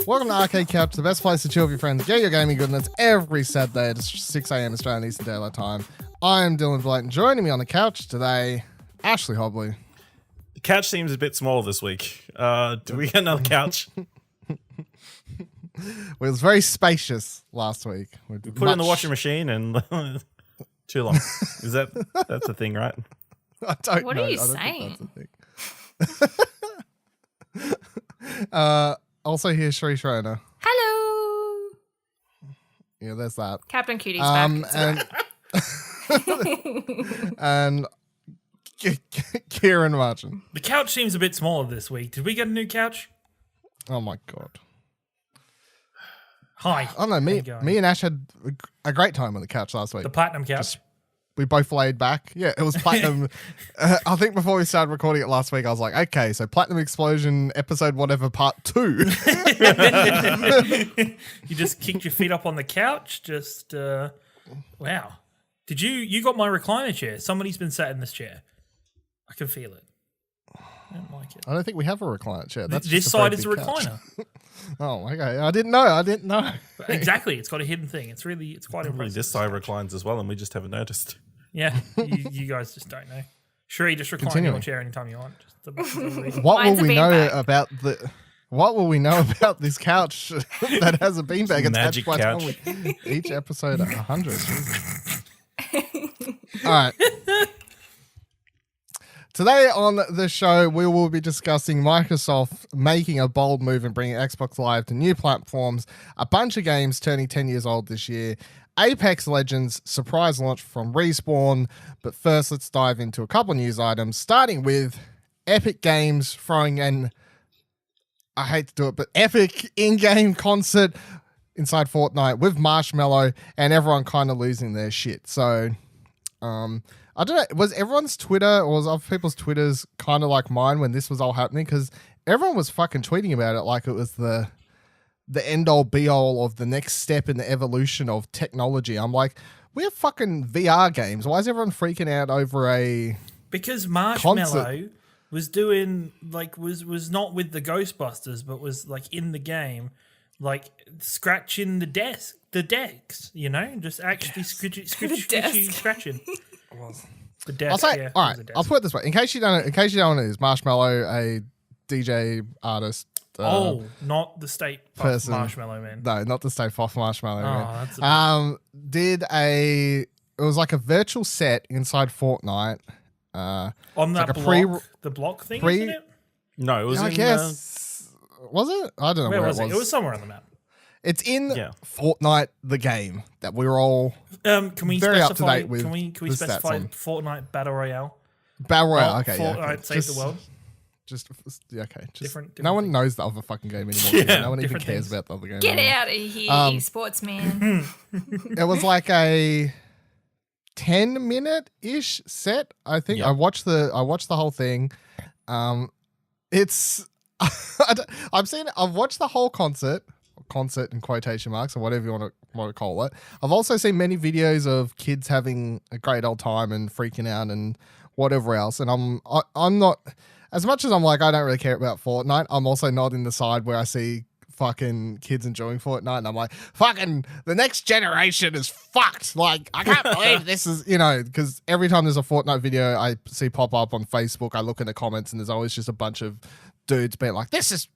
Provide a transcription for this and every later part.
Welcome to Arcade Couch, the best place to chill with your friends, get your gaming goodness every Saturday at 6 a.m. Australian Eastern Daylight Time. I am Dylan Blayton. Joining me on the couch today, Ashley Hobley. The couch seems a bit small this week. Do we get another couch? It was very spacious last week. We put it in the washing machine and too long. That's a thing, right? I don't know. What are you I don't saying? think that's a thing. Also here's Cherie Schroeder. Hello. Yeah, there's that. Captain Cutie's back. And Ciaran Martin. The couch seems a bit smaller this week. Did we get a new couch? Oh my god. Hi. I don't know. Me and Ash had a great time on the couch last week. The platinum couch. We both laid back. Yeah, it was platinum. I think before we started recording it last week, I was like, okay, so Platinum Explosion episode whatever part 2. You just kicked your feet up on the couch. Just wow. Did you got my recliner chair? Somebody's been sat in this chair. I can feel it. I don't like it. I don't think we have a recliner chair. That's This side is a recliner. Oh, okay. I didn't know. Exactly. It's got a hidden thing. It's quite impressive. This side reclines as well, and we just haven't noticed. Yeah, you guys just don't know. Sure, you just recline your chair anytime you want. What will we know about this couch that has a beanbag attached by the time each episode 100? All right. Today on the show, we will be discussing Microsoft making a bold move and bringing Xbox Live to new platforms, a bunch of games turning 10 years old this year, Apex Legends surprise launch from Respawn. But first, let's dive into a couple news items, starting with Epic Games throwing an, I hate to do it, but epic in-game concert inside Fortnite with Marshmello and everyone kind of losing their shit. So, I don't know, was everyone's Twitter or was other people's Twitters kind of like mine when this was all happening? Because everyone was fucking tweeting about it like it was the end-all be-all of the next step in the evolution of technology. I'm like, we have fucking VR games. Why is everyone freaking out over a Because Marshmello was doing, like, was not with the Ghostbusters, but was, like, in the game, like, scratching the decks, you know? Just actually scratching. The desk, I'll say, all right, I'll put it this way. In case you don't know who it is, Marshmello, a DJ artist. Not the State person. Marshmello, man. No, not the State Foff Marshmello. That's it was like a virtual set inside Fortnite. On like that the block thing, isn't it? No, it was I guess. Was it? I don't know where it was. It was somewhere on the map. It's in Fortnite, the game that we were all can we very specify, up to date with. Can we specify Fortnite Battle Royale? Battle Royale, okay. Fortnite Save the World. Different no one knows the other fucking game anymore. Yeah, no one even cares about the other game. Get out of here, sportsman. It was like a 10-minute-ish set, I think. Yep. I watched the whole thing. It's I've watched the whole concert in quotation marks or whatever you want to call it. I've also seen many videos of kids having a great old time and freaking out and whatever else. And I'm not, as much as I'm like, I don't really care about Fortnite, I'm also not in the side where I see fucking kids enjoying Fortnite and I'm like, fucking the next generation is fucked. Like, I can't believe this is, because every time there's a Fortnite video I see pop up on Facebook, I look in the comments and there's always just a bunch of dudes being like, this is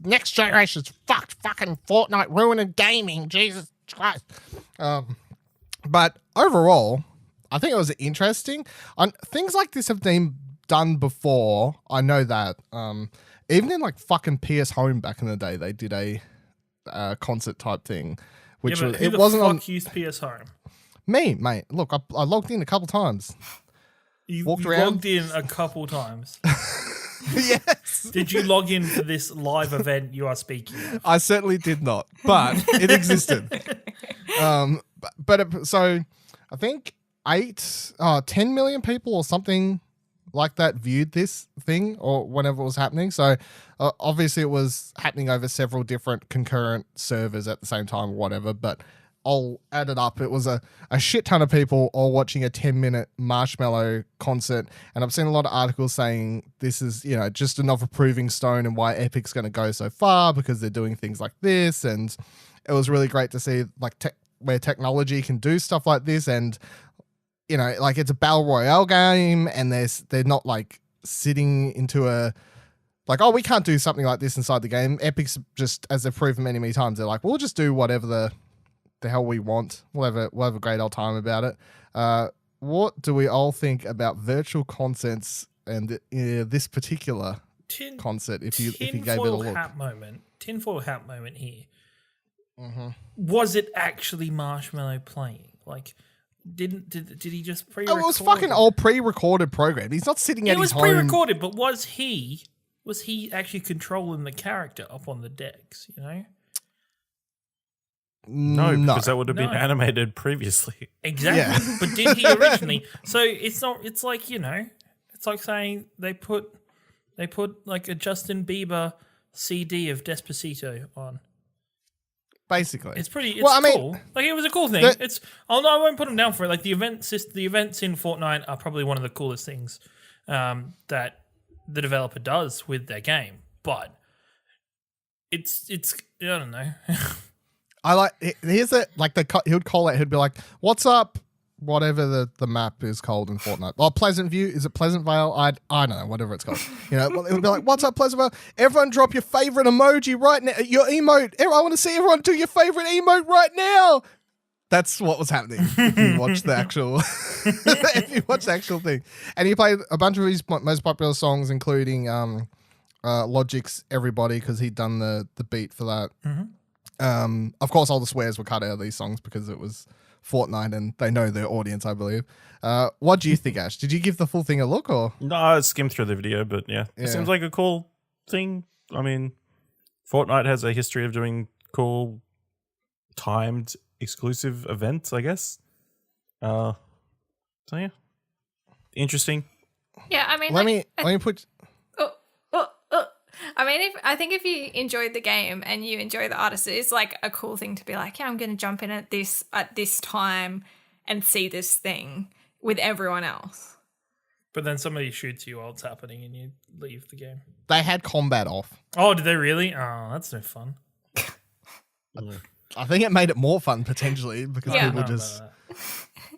next generation's fucked. Fucking Fortnite ruining gaming. Jesus Christ. But overall, I think it was interesting. Things like this have been done before. I know that. Even in like fucking PS Home back in the day, they did a concert type thing, which who it the wasn't fuck on used PS Home. Me, mate. Look, I logged in a couple times. You walked around. Logged in a couple times. Yes. Did you log in for this live event you are speaking of? I certainly did not, but it existed. So I think 10 million people or something like that viewed this thing or whenever it was happening. So obviously it was happening over several different concurrent servers at the same time or whatever. But all added up. It was a shit ton of people all watching a 10-minute Marshmello concert. And I've seen a lot of articles saying this is, just another proving stone and why Epic's going to go so far because they're doing things like this. And it was really great to see where technology can do stuff like this. And, it's a battle royale game and they're not like sitting into we can't do something like this inside the game. Epic's just, as they've proven many, many times, they're like, we'll just do whatever the hell we want. We'll have a great old time about it. What do we all think about virtual concerts and this particular concert? If you gave it a look, tinfoil hat moment here. Mm-hmm. Was it actually Marshmello playing? Like, did he just pre-record? Oh, it was fucking old pre-recorded program. He's not sitting at his home. It was pre-recorded, but was he actually controlling the character up on the decks? No, because that would have been animated previously. Exactly. Yeah. But did he originally? So it's not. It's like it's like saying they put like a Justin Bieber CD of Despacito on. Basically, it's pretty. It's cool. Like it was a cool thing. I won't put him down for it. Like the events in Fortnite are probably one of the coolest things that the developer does with their game. But it's I don't know. I like here's it like he would call it. He'd be like, "What's up?" Whatever the map is called in Fortnite. Oh, Pleasant View. Is it Pleasant Vale? I don't know. Whatever it's called. It would be like, "What's up, Pleasant Vale? Everyone, drop your favorite emoji right now. Your emote. I want to see everyone do your favorite emote right now." That's what was happening. If you watch the actual thing, and he played a bunch of his most popular songs, including Logic's "Everybody" because he'd done the beat for that. Mm-hmm. Of course, all the swears were cut out of these songs because it was Fortnite and they know their audience, I believe. What do you think, Ash? Did you give the full thing a look or? No, I skimmed through the video, but it seems like a cool thing. I mean, Fortnite has a history of doing cool timed exclusive events, I guess. So yeah, interesting. Yeah, I mean, let me put. I mean, I think if you enjoyed the game and you enjoy the artist, it's like a cool thing to be like, yeah, I'm going to jump in at this time and see this thing with everyone else. But then somebody shoots you while it's happening and you leave the game. They had combat off. Oh, did they really? Oh, that's no fun. I think it made it more fun potentially because people just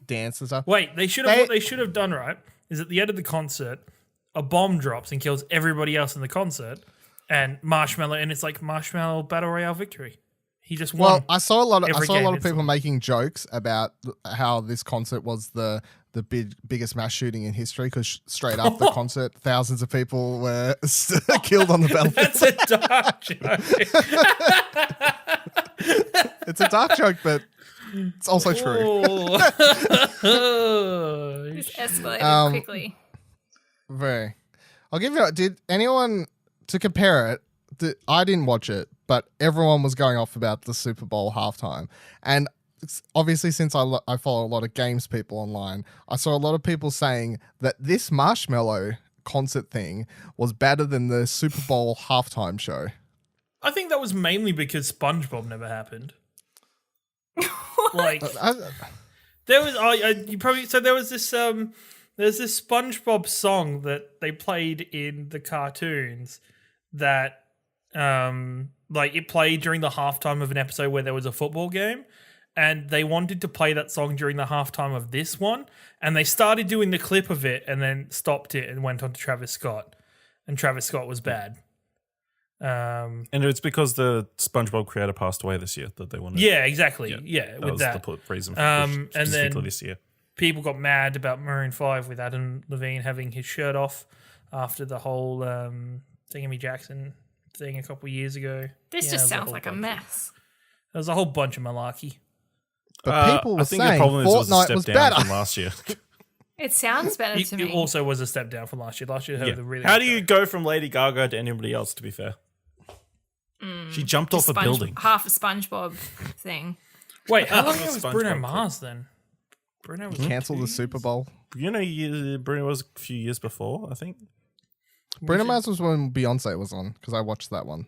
dance and stuff. Wait, what they should have done, right, is at the end of the concert, a bomb drops and kills everybody else in the concert, and Marshmello, and it's like Marshmello Battle Royale victory. He just won. Well, I saw a lot of people making jokes about how this concert was the biggest mass shooting in history because straight after the concert, thousands of people were killed on the battlefield. That's a dark joke. It's a dark joke, but it's also true. This escalated quickly. Very. I'll give you. Did anyone to compare it? I didn't watch it, but everyone was going off about the Super Bowl halftime, and obviously, since I follow a lot of games people online, I saw a lot of people saying that this Marshmello concert thing was better than the Super Bowl halftime show. I think that was mainly because SpongeBob never happened. Like there was, there was this there's this SpongeBob song that they played in the cartoons that like it played during the halftime of an episode where there was a football game. And they wanted to play that song during the halftime of this one. And they started doing the clip of it and then stopped it and went on to Travis Scott. And Travis Scott was bad. And it's because the SpongeBob creator passed away this year that they wanted. Yeah, exactly. Yeah, that with was that. the reason for and specifically then this year. People got mad about Maroon 5 with Adam Levine having his shirt off after the whole Thingamie Jackson thing a couple of years ago. This just sounds like a mess. There was a whole bunch of malarkey. But people were saying Fortnite was better from last year. It sounds better to me. It also was a step down from last year. Last year had a really. How do you go from Lady Gaga to anybody else? To be fair, she jumped off a building. Half a SpongeBob thing. Wait, how long ago was Bruno Mars then? Bruno was cancelled the Super Bowl. Bruno was a few years before, I think. Bruno Mars was when Beyonce was on because I watched that one.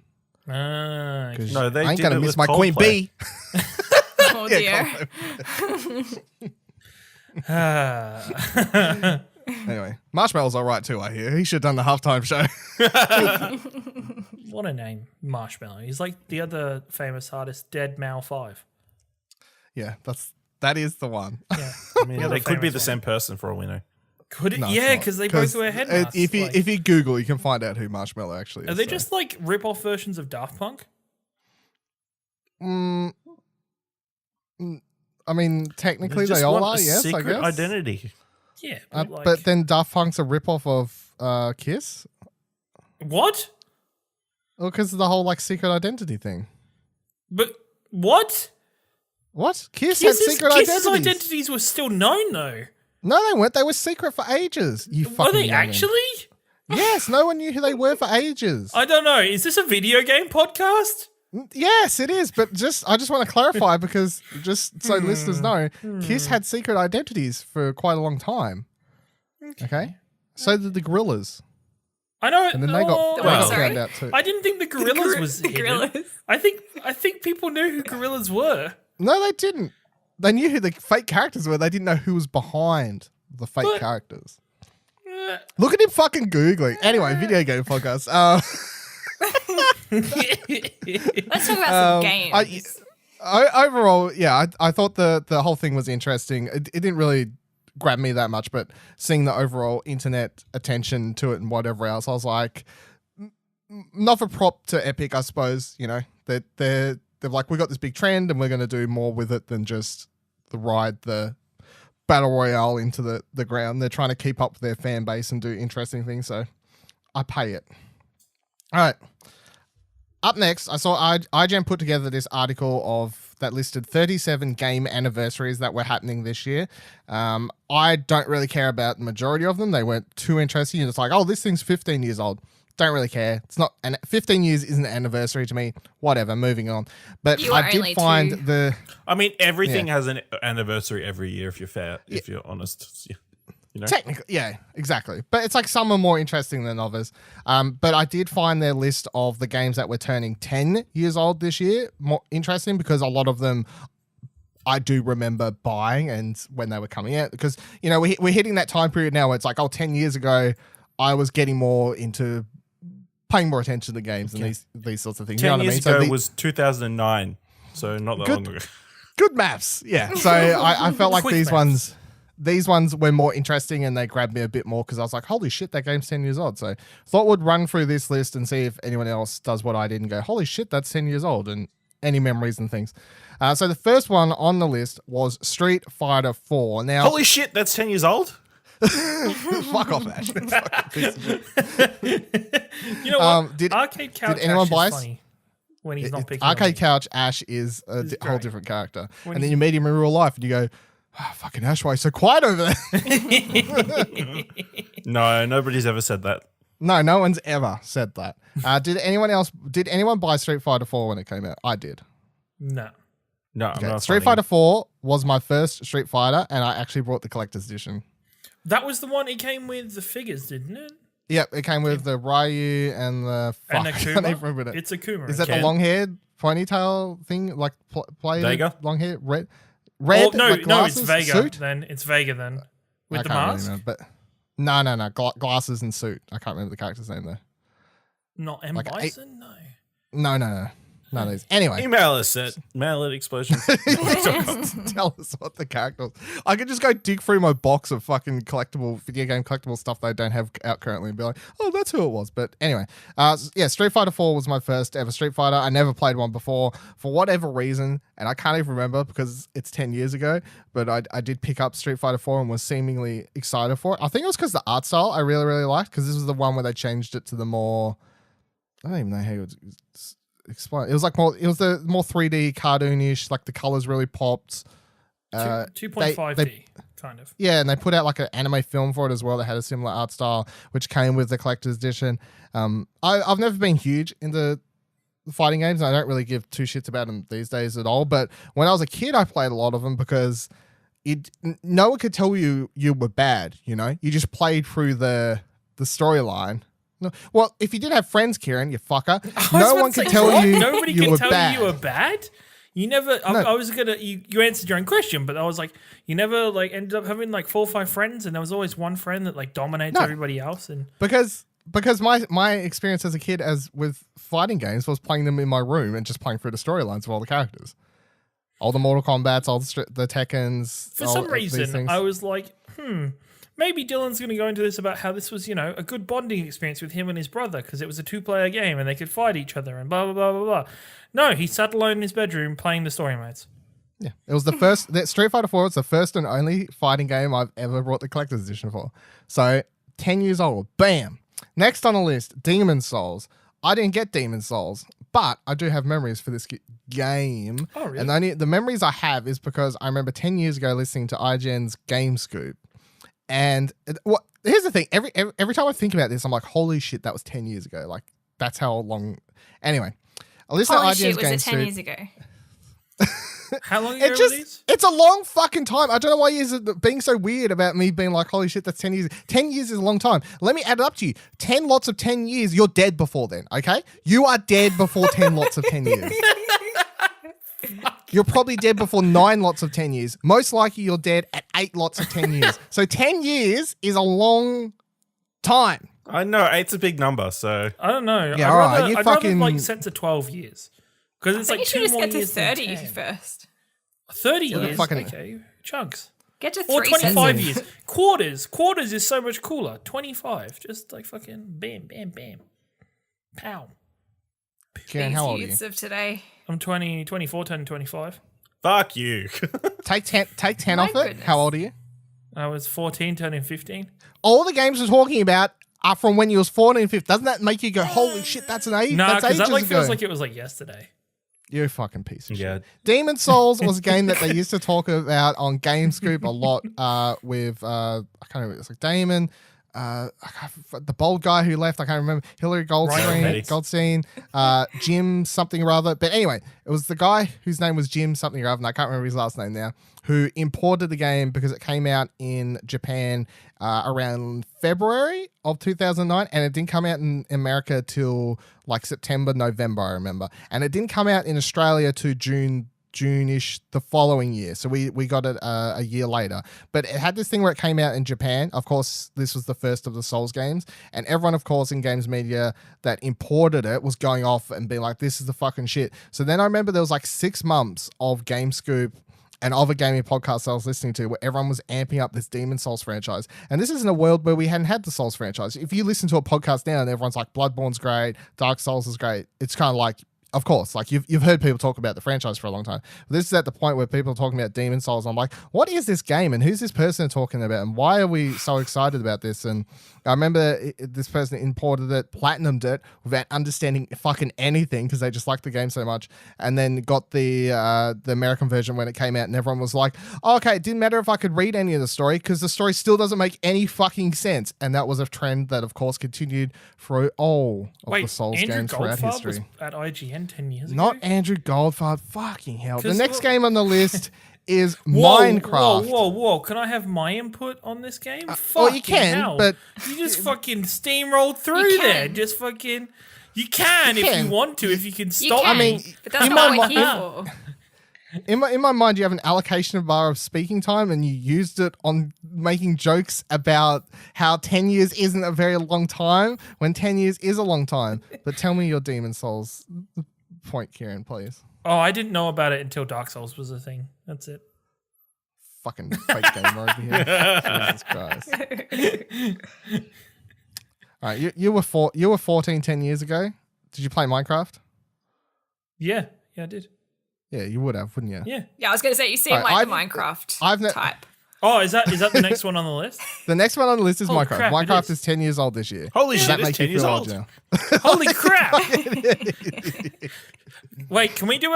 Okay. No, they I ain't did gonna it miss with my Coldplay. Queen Bee. Oh Oh dear. Anyway, Marshmello's all right too, I hear. He should have done the halftime show. What a name, Marshmello. He's like the other famous artist, Dead Mal 5. Yeah, that is the one. Yeah. I mean, they could be the same person for all we know. Could it? No, yeah, it's not. because they both wear headmasks. If you Google, you can find out who Marshmello actually is. Are they just like rip-off versions of Daft Punk? I mean, technically just they all want are, a yes, I secret guess. identity. Yeah, but then Daft Punk's a ripoff of Kiss. What? Well, because of the whole like secret identity thing. But what? What? Kiss had secret Kiss's identities. identities were still known though. No, they weren't. They were secret for ages. You fucking Were they youngin. actually? Yes, no one knew who they were for ages. I don't know. Is this a video game podcast? Yes, it is. But I just want to clarify because just so listeners know, Kiss had secret identities for quite a long time. Okay? So did the Gorillas. I know. And then they got sorry? found out too. I didn't think the Gorillas was hidden. Gorillas. I think people knew who Gorillas were. No, they didn't. They knew who the fake characters were. They didn't know who was behind the fake characters. Look at him fucking Googling. Anyway, video game podcast. Let's talk about some games. Overall, yeah, I thought the whole thing was interesting. It didn't really grab me that much, but seeing the overall internet attention to it and whatever else, I was like, not for prop to Epic, I suppose. You know, that they're like, we got this big trend and we're going to do more with it than just ride the battle royale into the ground. They're trying to keep up with their fan base and do interesting things, so I pay it. All right. Up next, I saw IGN put together this article that listed 37 game anniversaries that were happening this year. I don't really care about the majority of them. They weren't too interesting. It's like, oh, this thing's 15 years old. Don't really care. It's not, and 15 years isn't an anniversary to me. Whatever, moving on. But I did find I mean, everything has an anniversary every year if you're fair, if you're honest. You know? Technically, yeah, exactly. But it's like some are more interesting than others. But I did find their list of the games that were turning 10 years old this year more interesting because a lot of them I do remember buying and when they were coming out. Because, you know, we're hitting that time period now where it's like, 10 years ago, I was getting more into paying more attention to games and these sorts of things. 10 you know years what I mean? ago was 2009, so not that long ago. Good maths, yeah. So I felt like these ones were more interesting and they grabbed me a bit more because I was like, holy shit, that game's 10 years old. So thought would run through this list and see if anyone else does what I did and go, holy shit, that's 10 years old, and any memories and things. So the first one on the list was Street Fighter 4. Now, holy shit, that's 10 years old? Fuck off, Ash. You know what? Arcade Couch did anyone Ash buy is funny when he's not picking Arcade on Couch Ash is a whole different character. When and then you meet him in real life and you go, fucking Ash, why are you so quiet over there? No, nobody's ever said that. No one's ever said that. Did anyone buy Street Fighter 4 when it came out? I did. No. No, Okay. I'm not Street Fighter 4 was my first Street Fighter, and I actually bought the collector's edition. That was the one. It came with the figures, didn't it? Yep, it came with the Ryu and the And I can't even Akuma. remember it. It's Akuma. Is that the Ken. long-haired ponytail thing, like played Vega? long hair, red? Oh, no, like no, glasses, it's Vega. suit? Then it's Vega. Then with I the can't really mask. remember, but no, glasses and suit. I can't remember the character's name though. Not M Like Bison. No. No. None of these. Anyway, Email us at mail@explosions. tell us what the character was. I could just go dig through my box of fucking video game collectible stuff that I don't have out currently and be like, oh, that's who it was. But anyway, yeah, Street Fighter 4 was my first ever Street Fighter. I never played one before for whatever reason, and I can't even remember because it's 10 years ago, but I did pick up Street Fighter 4 and was seemingly excited for it. I think it was because the art style I really, really liked, because this was the one where they changed it to the more, I don't even know how you would explain. It was like more. It was the more 3D cartoonish. Like the colors really popped. 2.5D kind of. Yeah, and they put out like an anime film for it as well that had a similar art style, which came with the collector's edition. I've never been huge into fighting games, and I don't really give two shits about them these days at all. But when I was a kid, I played a lot of them because no one could tell you were bad. You know, you just played through the storyline. No, well, if you did have friends, Ciaran, you fucker, no one could tell you Nobody you can were tell bad. you were bad. You never. I was gonna. You answered your own question, but I was like, you never like ended up having like 4 or 5 friends, and there was always one friend that like dominates everybody else. And because my experience as a kid as with fighting games was playing them in my room and just playing through the storylines of all the characters, all the Mortal Kombats, all the Tekkens. For some reason, I was like, maybe Dylan's going to go into this about how this was, a good bonding experience with him and his brother because it was a 2-player game and they could fight each other and blah, blah, blah, blah, blah. No, he sat alone in his bedroom playing the story modes. Yeah, it was the first, that Street Fighter 4 was the first and only fighting game I've ever brought the collector's edition for. So, 10 years old, bam. Next on the list, Demon Souls. I didn't get Demon Souls, but I do have memories for this game. Oh, really? And the memories I have is because I remember 10 years ago listening to IGN's Game Scoop. And here's the thing. Every time I think about this, I'm like, holy shit, that was 10 years ago. Like, that's how long. Anyway, I listened to IGN's shit, was Game it 10 Scoop. years ago? How long ago were these? It's a long fucking time. I don't know why you're being so weird about me being like, holy shit, that's 10 years. 10 years is a long time. Let me add it up to you. 10 lots of 10 years, you're dead before then, okay? You are dead before 10 lots of 10 years. You're probably dead before 9 lots of 10 years. Most likely you're dead at 8 lots of 10 years. So 10 years is a long time. I know, 8's a big number, so. I don't know. Yeah, I'd rather like set to 12 years. Because it's I think like you should 2 more just get to years 30 than 10. first. 30 years? fucking- Okay, chunks. Get to 3 Or 25 senses. years. Quarters is so much cooler. 25. Just like fucking bam, bam, bam. Pow. Kieran, These how old are you? youths of today. I'm 24, turning 25. Fuck you. Take 10 My off it. goodness. How old are you? I was 14, turning 15. All the games we're talking about are from when you was 14, 15. Doesn't that make you go, holy shit, that's an age? No, That's because that ages like ago. feels like it was like yesterday. You're a fucking piece of Yeah. shit. Demon Souls was a game that they used to talk about on Game Scoop a lot with, I can't remember, it's like Damon, the bold guy who left, I can't remember, Hillary Goldstein, Jim something or other. But anyway, it was the guy whose name was Jim something or other, and I can't remember his last name now, who imported the game because it came out in Japan around February of 2009, and it didn't come out in America till like September, November, I remember. And it didn't come out in Australia till June-ish the following year. So we got it a year later. But it had this thing where it came out in Japan. Of course, this was the first of the Souls games. And everyone, of course, in games media that imported it was going off and being like, this is the fucking shit. So then I remember there was like 6 months of Game Scoop and other gaming podcasts I was listening to where everyone was amping up this Demon Souls franchise. And this is in a world where we hadn't had the Souls franchise. If you listen to a podcast now and everyone's like, Bloodborne's great, Dark Souls is great, it's kind of like, of course, like you've heard people talk about the franchise for a long time. But this is at the point where people are talking about Demon Souls. I'm like, what is this game and who's this person talking about and why are we so excited about this? And I remember this person imported it, platinumed it without understanding fucking anything because they just liked the game so much, and then got the American version when it came out, and everyone was like, oh, okay, it didn't matter if I could read any of the story because the story still doesn't make any fucking sense. And that was a trend that, of course, continued through all of the Souls games throughout history. Was at IGN 10 years ago? Not Andrew Goldfarb. Fucking hell. The next what- game on the list is Whoa, Minecraft. Whoa. Can I have my input on this game? well, you can, hell. but- You just fucking steamrolled through You there. can. Just fucking... You can if can. you want to, if you can You stop. can, I mean, but that's in not my what we're mi- here for. In my mind, you have an allocation of bar of speaking time, and you used it on making jokes about how 10 years isn't a very long time when 10 years is a long time. But tell me your Demon Souls point, Kieran, please. Oh, I didn't know about it until Dark Souls was a thing. That's it. Fucking fake gamer over here. Jesus Christ. All right, you were 14 10 years ago. Did you play Minecraft? Yeah, I did. Yeah, you would have, wouldn't you? Yeah. Yeah, I was going to say, you seem Alright, like the Minecraft I've type. Oh, is that the next one on the list? The next one on the list is Oh, Minecraft. crap, it Minecraft is. is 10 years old this year. Holy Does shit, that it's make 10 you years feel old. now? Holy crap! Wait, can we do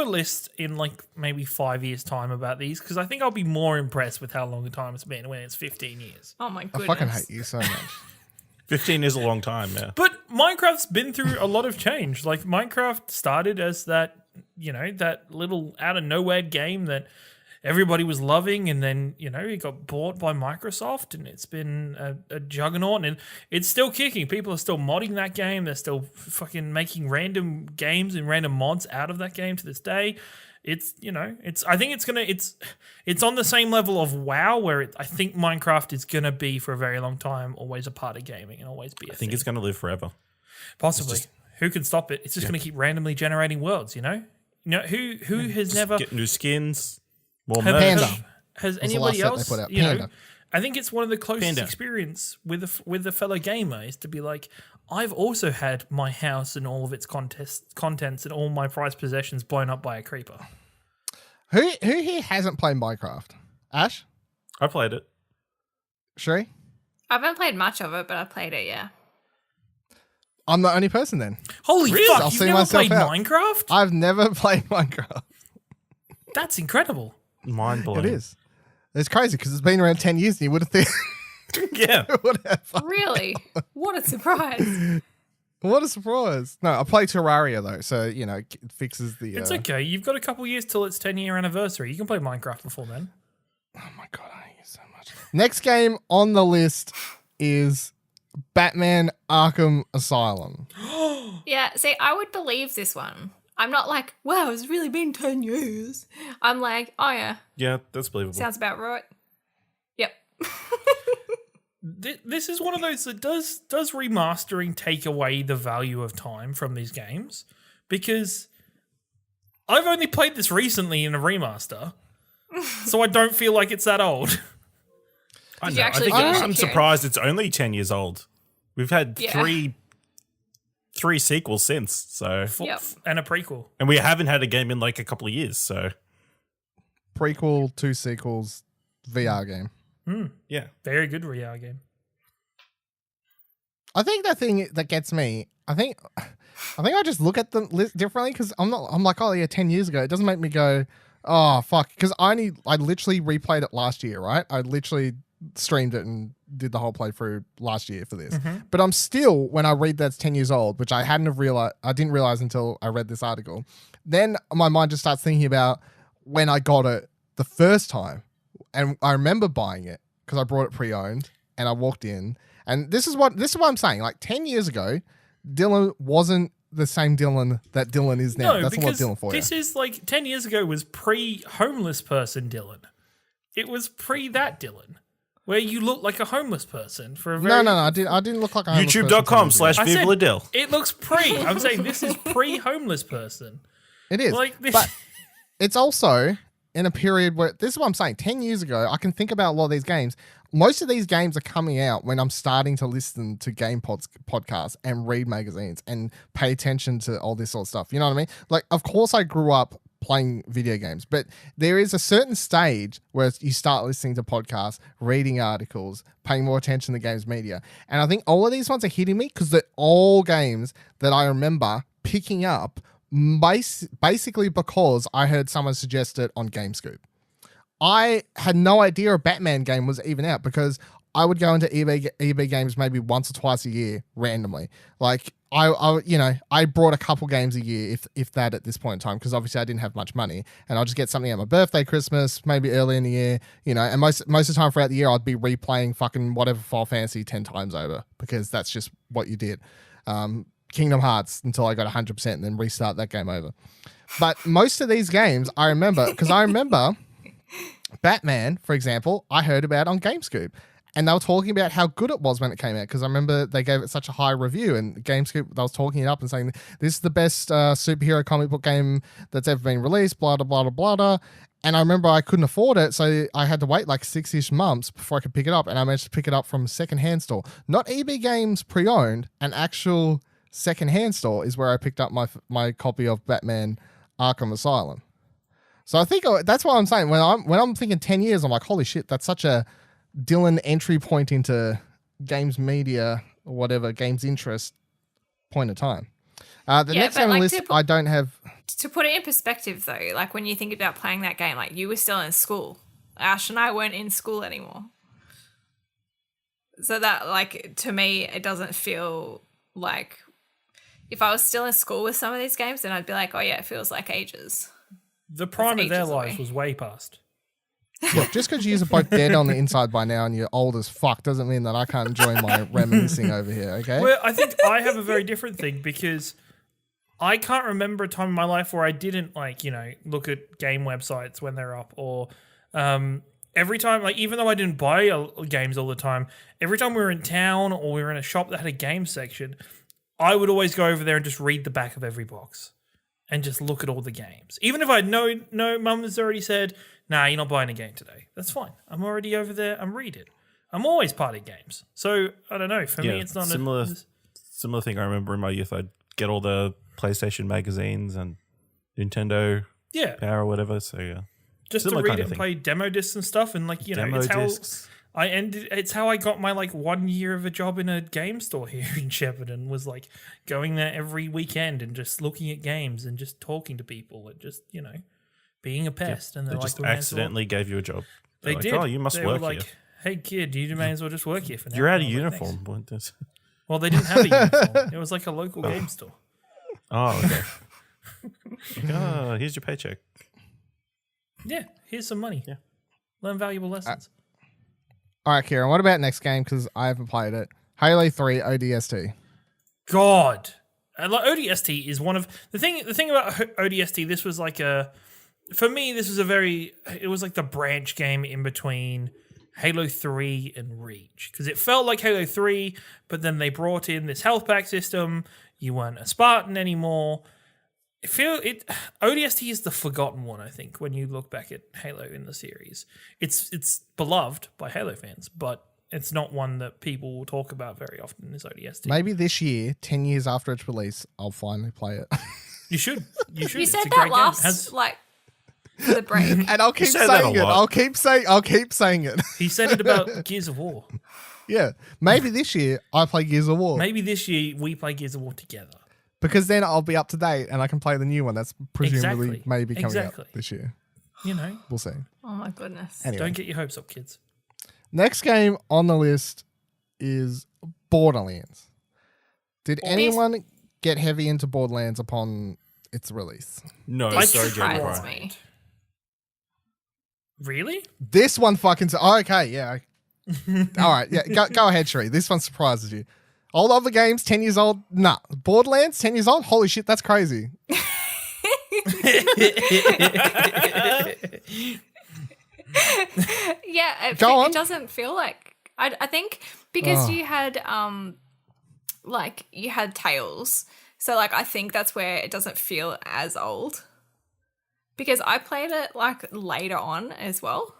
a list in like maybe 5 years' time about these? Because I think I'll be more impressed with how long a time it's been when it's 15 years. Oh my I goodness. fucking hate you so much. 15 is a long time, yeah. But Minecraft's been through a lot of change. Like Minecraft started as that little out of nowhere game that everybody was loving, and then it got bought by Microsoft, and it's been a juggernaut, and it's still kicking. People are still modding that game. They're still fucking making random games and random mods out of that game to this day. it's I think it's on the same level of WoW, where I think Minecraft is gonna be for a very long time always a part of gaming and always be. I think it's gonna live forever. Possibly. Who can stop it? It's just gonna keep randomly generating worlds. Who has never get new skins, more Panda. Has Was the anybody last set they else? put out. Panda. I think it's one of the closest Panda. experience with a fellow gamer is to be like, I've also had my house and all of its contents and all my prized possessions blown up by a creeper. Who here hasn't played Minecraft? Ash? I played it. Cherie? I haven't played much of it, but I played it, yeah. I'm the only person then. Holy fuck, I'll you've see never myself played out. Minecraft? I've never played Minecraft. That's incredible. Mind blowing. It is. It's crazy because it's been around 10 years and you would have think. Yeah. Whatever. Really? What a surprise. What a surprise. No, I play Terraria though, so, it fixes the... It's okay. You've got a couple years till its 10-year anniversary. You can play Minecraft before then. Oh my God, I hate you so much. Next game on the list is Batman Arkham Asylum. Yeah, see, I would believe this one. I'm not like, wow, it's really been 10 years. I'm like, oh yeah, Yeah, that's believable. sounds about right. Yep. This is one of those that does remastering take away the value of time from these games? Because I've only played this recently in a remaster, so I don't feel like it's that old. I Did know. you I actually think finish it, I'm Kieran? surprised it's only 10 years old. We've had Yeah. three sequels since, so Yep. And a prequel. and we haven't had a game in like a couple of years, so Prequel, 2 sequels, VR game. yeah. Very good VR game. I think the thing that gets me, I think I just look at them differently because I'm like, oh yeah, 10 years ago. It doesn't make me go, oh fuck, because I literally replayed it last year, right? I literally streamed it and did the whole playthrough last year for this. But I'm still, when I read that's 10 years old, which I didn't realize until I read this article, then my mind just starts thinking about when I got it the first time. And I remember buying it because I brought it pre-owned and I walked in. And this is what I'm saying. Like 10 years ago, Dylan wasn't the same Dylan that Dylan is now. No, That's a lot because of Dylan for you. this is like 10 years ago was pre-homeless person Dylan. It was pre that Dylan, where you look like a homeless person for a very... No, I didn't look like a homeless person 10 years ago. YouTube.com/VivaLadell. It looks pre. I'm saying this is pre-homeless person. It is. Like this. But it's also in a period where, this is what I'm saying, 10 years ago, I can think about a lot of these games. Most of these games are coming out when I'm starting to listen to game podcasts and read magazines and pay attention to all this sort of stuff. You know what I mean? Like, of course I grew up playing video games, but there is a certain stage where you start listening to podcasts, reading articles, paying more attention to games media. And I think all of these ones are hitting me because they're all games that I remember picking up basically because I heard someone suggest it on GameScoop. I had no idea a Batman game was even out because I would go into eBay games maybe once or twice a year randomly. Like I brought a couple games a year, if that, at this point in time, because obviously I didn't have much money, and I'll just get something at my birthday, Christmas, maybe early in the year, and most of the time throughout the year I'd be replaying fucking whatever Final Fantasy 10 times over because that's just what you did. Kingdom Hearts until I got 100% and then restart that game over. But most of these games I remember because I remember Batman, for example, I heard about on GameScoop. And they were talking about how good it was when it came out because I remember they gave it such a high review. And GameScoop, they was talking it up and saying, this is the best superhero comic book game that's ever been released, blah, blah, blah, blah, blah. And I remember I couldn't afford it, so I had to wait like 6-ish months before I could pick it up. And I managed to pick it up from a secondhand store. Not eBay Games pre-owned, an actual secondhand store is where I picked up my copy of Batman Arkham Asylum. So I think that's what I'm saying. When I'm thinking 10 years, I'm like, holy shit, that's such a Dylan entry point into games media or whatever, games interest point of time. The next game on the list, I don't have... To put it in perspective, though, like when you think about playing that game, like you were still in school. Ash and I weren't in school anymore. So that, like, to me, it doesn't feel like... If I was still in school with some of these games, then I'd be like, oh yeah, it feels like ages. The prime of their ages life away. was way past. Look, just because you're both dead on the inside by now and you're old as fuck doesn't mean that I can't enjoy my reminiscing over here, okay? Well, I think I have a very different thing because I can't remember a time in my life where I didn't look at game websites when they're up, or every time, even though I didn't buy games all the time, every time we were in town or we were in a shop that had a game section, I would always go over there and just read the back of every box and just look at all the games. Even if I know mum has already said, nah, you're not buying a game today. That's fine. I'm already over there. I'm reading. I'm always party games. So, I don't know. For me, it's not similar thing. I remember in my youth, I'd get all the PlayStation magazines and Nintendo Power or whatever. So, yeah. Just similar to read it and play demo discs and stuff. And, it's how I got my 1 year of a job in a game store here in Shepparton, was going there every weekend and just looking at games and just talking to people and just, being a pest. Yeah, and they just accidentally gave you a job. They did. Oh, you must work here. Hey kid, you may as well just work here for now. You're out of uniform. Well, they didn't have a uniform. It was a local game store. Oh, okay. Here's your paycheck. Yeah, here's some money. Yeah. Learn valuable lessons. All right, Ciaran, what about next game? Because I haven't played it. Halo 3 ODST. God. ODST is one of... The thing about ODST, this was for me, this was it was the branch game in between Halo 3 and Reach. Because it felt like Halo 3, but then they brought in this health pack system. You weren't a Spartan anymore. ODST is the forgotten one, I think, when you look back at Halo in the series. It's beloved by Halo fans, but it's not one that people will talk about very often, is ODST. Maybe this year, 10 years after its release, I'll finally play it. You should. You said that last, for the break. And I'll keep saying it. I'll keep saying it. He said it about Gears of War. Yeah. Maybe this year I play Gears of War. Maybe this year we play Gears of War together. Because then I'll be up to date and I can play the new one that's presumably maybe coming out this year. We'll see. Oh my goodness. Anyway. Don't get your hopes up, kids. Next game on the list is Borderlands. Did anyone get heavy into Borderlands upon its release? No, this surprised me. Really? This one fucking... okay, yeah. All right, yeah. Go ahead, Cherie. This one surprises you. All other games, 10 years old, nah. Borderlands, 10 years old? Holy shit, that's crazy. Yeah, it doesn't feel like... I think because you had you had Tales, so I think that's where it doesn't feel as old. Because I played it later on as well.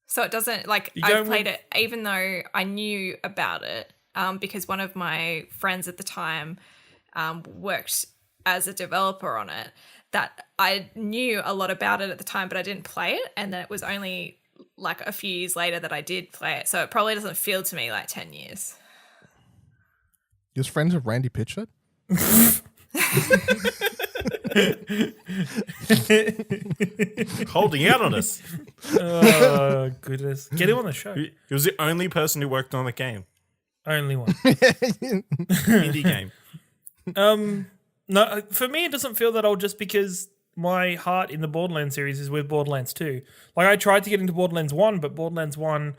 So it doesn't I played it even though I knew about it, because one of my friends at the time worked as a developer on it, that I knew a lot about it at the time, but I didn't play it. And then it was only a few years later that I did play it. So it probably doesn't feel to me like 10 years. You're friends with Randy Pitchford? Holding out on us. Oh, goodness. Get him on the show. He was the only person who worked on the game. Only one. Indie game. No, for me, it doesn't feel that old just because my heart in the Borderlands series is with Borderlands 2. I tried to get into Borderlands 1, but Borderlands 1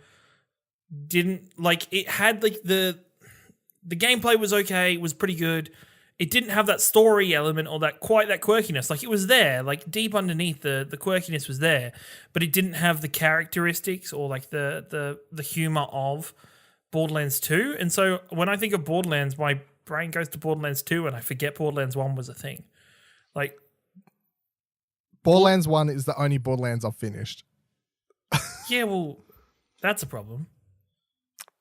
didn't, it had, the gameplay was okay, it was pretty good. It didn't have that story element or that quirkiness. It was there, deep underneath the quirkiness was there, but it didn't have the characteristics or the humor of Borderlands 2. And so when I think of Borderlands, my brain goes to Borderlands 2 and I forget Borderlands 1 was a thing. Borderlands 1 is the only Borderlands I've finished. Yeah, well, that's a problem.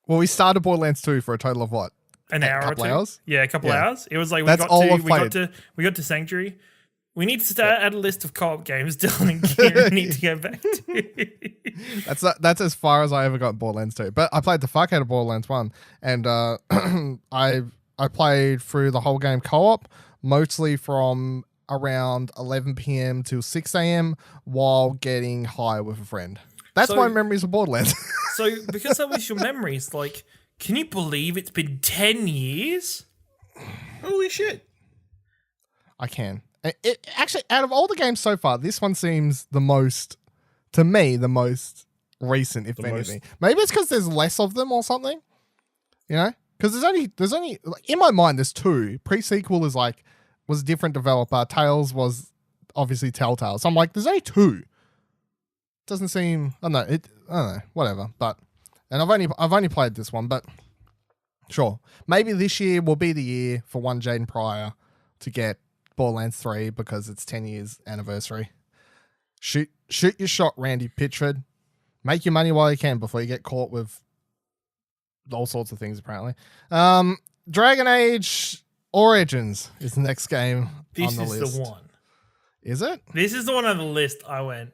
Well, we started Borderlands 2 for a total of what? An hour or two? Hours? Yeah, a couple hours. It was we got to Sanctuary. We need to add a list of co-op games Dylan and Ciaran need to go back to. That's as far as I ever got Borderlands 2. But I played the fuck out of Borderlands 1. And I played through the whole game co-op, mostly from around 11 p.m. till 6 a.m. while getting high with a friend. That's my memories of Borderlands. So because that was your memories, can you believe it's been 10 years? Holy shit. I can. It actually, out of all the games so far, this one seems the most recent, if anything. Maybe it's because there's less of them or something. Because there's only in my mind, there's two. Pre-sequel is was a different developer. Tales was obviously Telltale. So I'm like, there's only 2. Doesn't seem. I don't know. Whatever. But I've only played this one, but sure. Maybe this year will be the year for one Jaden Pryor to get Borderlands 3 because it's 10 years anniversary. Shoot your shot, Randy Pitchford. Make your money while you can before you get caught with all sorts of things, apparently. Dragon Age Origins is the next game on the list. This is the one. Is it? This is the one on the list. I went,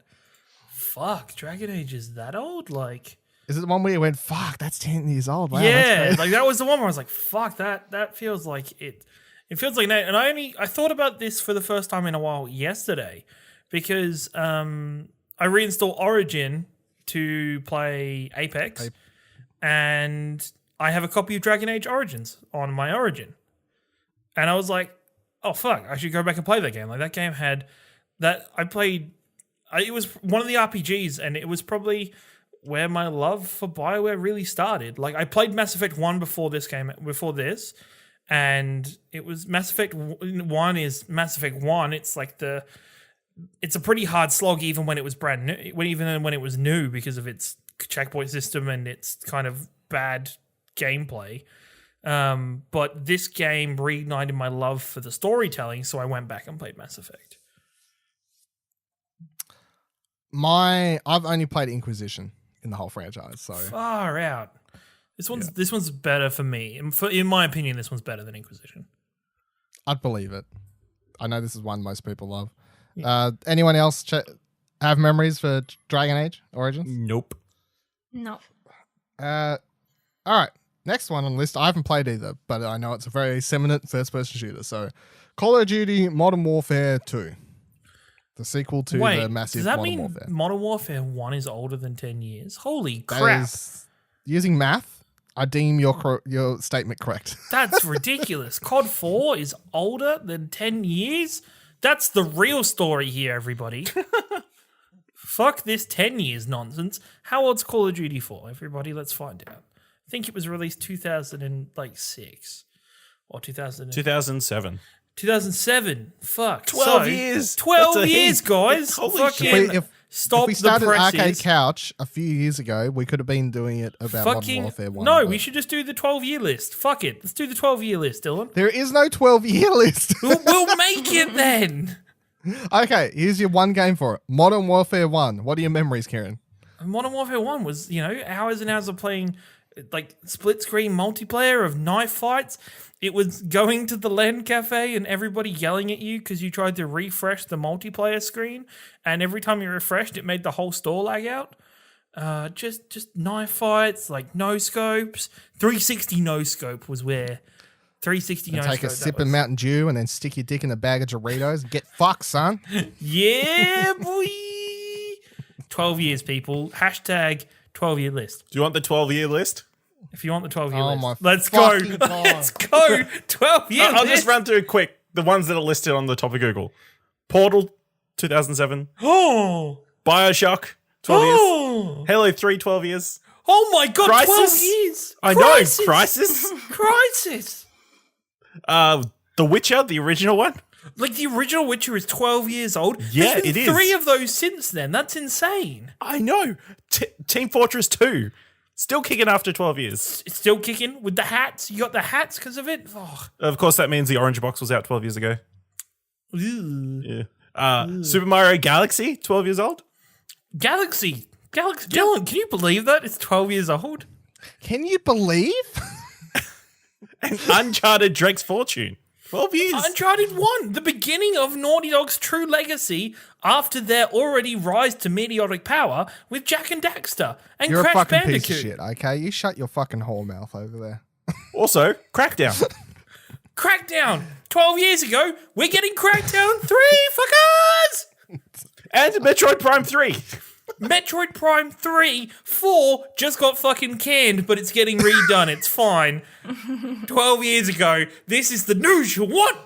fuck, Dragon Age is that old? Like, is it the one where you went, fuck, that's 10 years old? Wow, yeah, like that was the one where I was like, fuck, that feels like it. It feels like that. And I thought about this for the first time in a while yesterday because I reinstalled Origin to play Apex, and I have a copy of Dragon Age Origins on my Origin. And I was like, oh, fuck, I should go back and play that game. Like, that game had that I played. It was one of the RPGs, and it was probably where my love for BioWare really started. Like, I played Mass Effect 1 before this, and it was Mass Effect 1 is Mass Effect 1. It's like it's a pretty hard slog even when it was brand new, even when it was new because of its checkpoint system and its kind of bad gameplay. But this game reignited my love for the storytelling, so I went back and played Mass Effect. I've only played Inquisition in the whole franchise, so far out. This one's better for me. In my opinion, this one's better than Inquisition. I'd believe it. I know this is one most people love. Yeah. Anyone else have memories for Dragon Age Origins? Nope. No. All right. Next one on the list. I haven't played either, but I know it's a very eminent first-person shooter. So, Call of Duty Modern Warfare 2. The sequel to the massive Modern Warfare. Does that mean Modern Warfare 1 is older than 10 years? Holy crap. Using math, I deem your statement correct. That's ridiculous. COD 4 is older than 10 years? That's the real story here, everybody. Fuck this 10 years nonsense. How old's Call of Duty 4? Everybody, let's find out. I think it was released 2006 or 2007. 2007. Fuck. 12 years. 12 years, guys. Stop if we started the presses. Arcade Couch a few years ago, we could have been doing it about Modern Warfare 1. No, we should just do the 12-year list. Fuck it. Let's do the 12-year list, Dylan. There is no 12-year list. We'll make it then. Okay, here's your one game for it. Modern Warfare 1. What are your memories, Ciaran? Modern Warfare 1 was, hours and hours of playing like split-screen multiplayer of knife fights. It was going to the LAN cafe and everybody yelling at you because you tried to refresh the multiplayer screen, and every time you refreshed, it made the whole store lag out. Just knife fights, like no scopes. 360 no scope was where 360 no scope. Take a sip of Mountain Dew and then stick your dick in a bag of Doritos and get fucked, son. Yeah, boy. 12 years, people. Hashtag 12-year list. Do you want the 12-year list? If you want the 12-year list. My let's go. God. Let's go. 12-year list. I'll just run through quick the ones that are listed on the top of Google. Portal, 2007. Oh. Bioshock, 12 years. Halo 3, 12 years. Oh my God, Crisis? 12 years. I know, Crisis. Crisis. The Witcher, the original one. Like, the original Witcher is 12 years old. Yeah, There's been it is. 3 of those since then. That's insane. I know. Team Fortress 2. Still kicking after 12 years. It's still kicking with the hats. You got the hats because of it? Oh. Of course, that means the orange box was out 12 years ago. Ew. Yeah. Super Mario Galaxy, 12 years old. Galaxy. Dylan, can you believe that? It's 12 years old. Can you believe? And Uncharted Drake's Fortune. 12 years. Uncharted 1, the beginning of Naughty Dog's true legacy after their already rise to meteoric power with Jak and Daxter and You're Crash a fucking Bandicoot. piece of shit, okay? You shut your fucking whole mouth over there. Also, Crackdown. Crackdown. 12 years ago, we're getting Crackdown 3, fuckers! And Metroid Prime 3. Metroid Prime 3, 4 just got fucking canned, but it's getting redone. It's fine. 12 years ago, this is the news you want.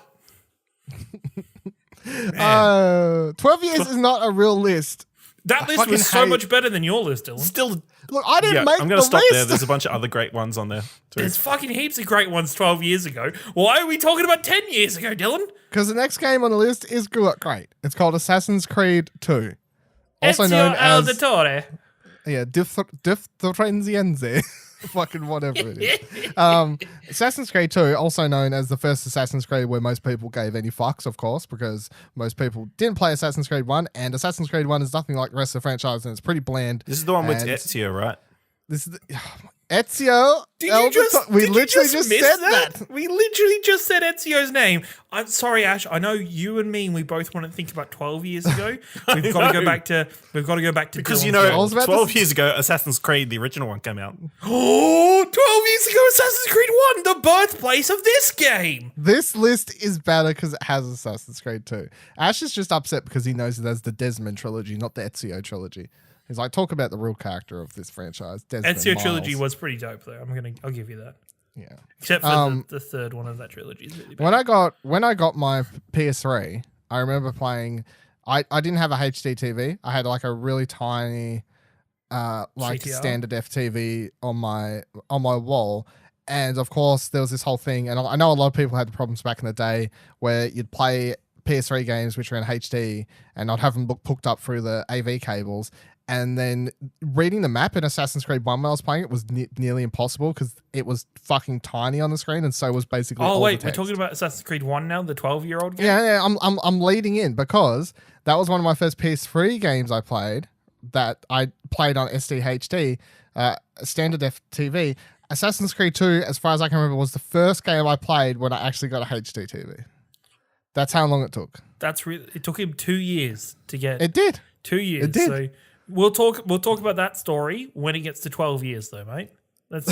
12 years is not a real list. That list was so much better than your list, Dylan. Still, look, I didn't make I'm going to the stop list. there. There's a bunch of other great ones on there too. There's fucking heaps of great ones 12 years ago. Why are we talking about 10 years ago, Dylan? Because the next game on the list is great. It's called Assassin's Creed 2. Also known as Auditore. Differenzienze. Fucking whatever it is. Assassin's Creed 2, also known as the first Assassin's Creed where most people gave any fucks, of course, because most people didn't play Assassin's Creed 1, and Assassin's Creed 1 is nothing like the rest of the franchise, and it's pretty bland. This is the one with Ezio, right? This is Ezio. Did you just miss said that? We literally just said Ezio's name. I'm sorry, Ash. I know you and me, and we both want to think about 12 years ago. We've got to go back to. Because Dylan's 12 years ago, Assassin's Creed, the original one, came out. Oh, 12 years ago, Assassin's Creed 1, the birthplace of this game. This list is better because it has Assassin's Creed 2. Ash is just upset because he knows it has the Desmond trilogy, not the Ezio trilogy. He's like, talk about the real character of this franchise. Desmond Ezio Miles. trilogy was pretty dope, though. I'll give you that. Yeah. Except for the third one of that trilogy is really bad. When I got my PS3, I remember playing. I didn't have a HD TV. I had like a really tiny, like CTR? standard FTV on my wall. And of course, there was this whole thing, and I know a lot of people had the problems back in the day where you'd play PS3 games which were in HD, and I'd have them hooked up through the AV cables. And then reading the map in Assassin's Creed 1 when I was playing it was nearly impossible because it was fucking tiny on the screen, and so was basically all the text. We're talking about Assassin's Creed 1 now, the 12-year-old game? Yeah, I'm leading in because that was one of my first PS3 games I played that I played on SDHD, standard FTV. Assassin's Creed 2, as far as I can remember, was the first game I played when I actually got a HD TV. That's how long it took. It took him 2 years to get. It did. 2 years. It did. So we'll talk about that story when it gets to 12 years, though, mate. That's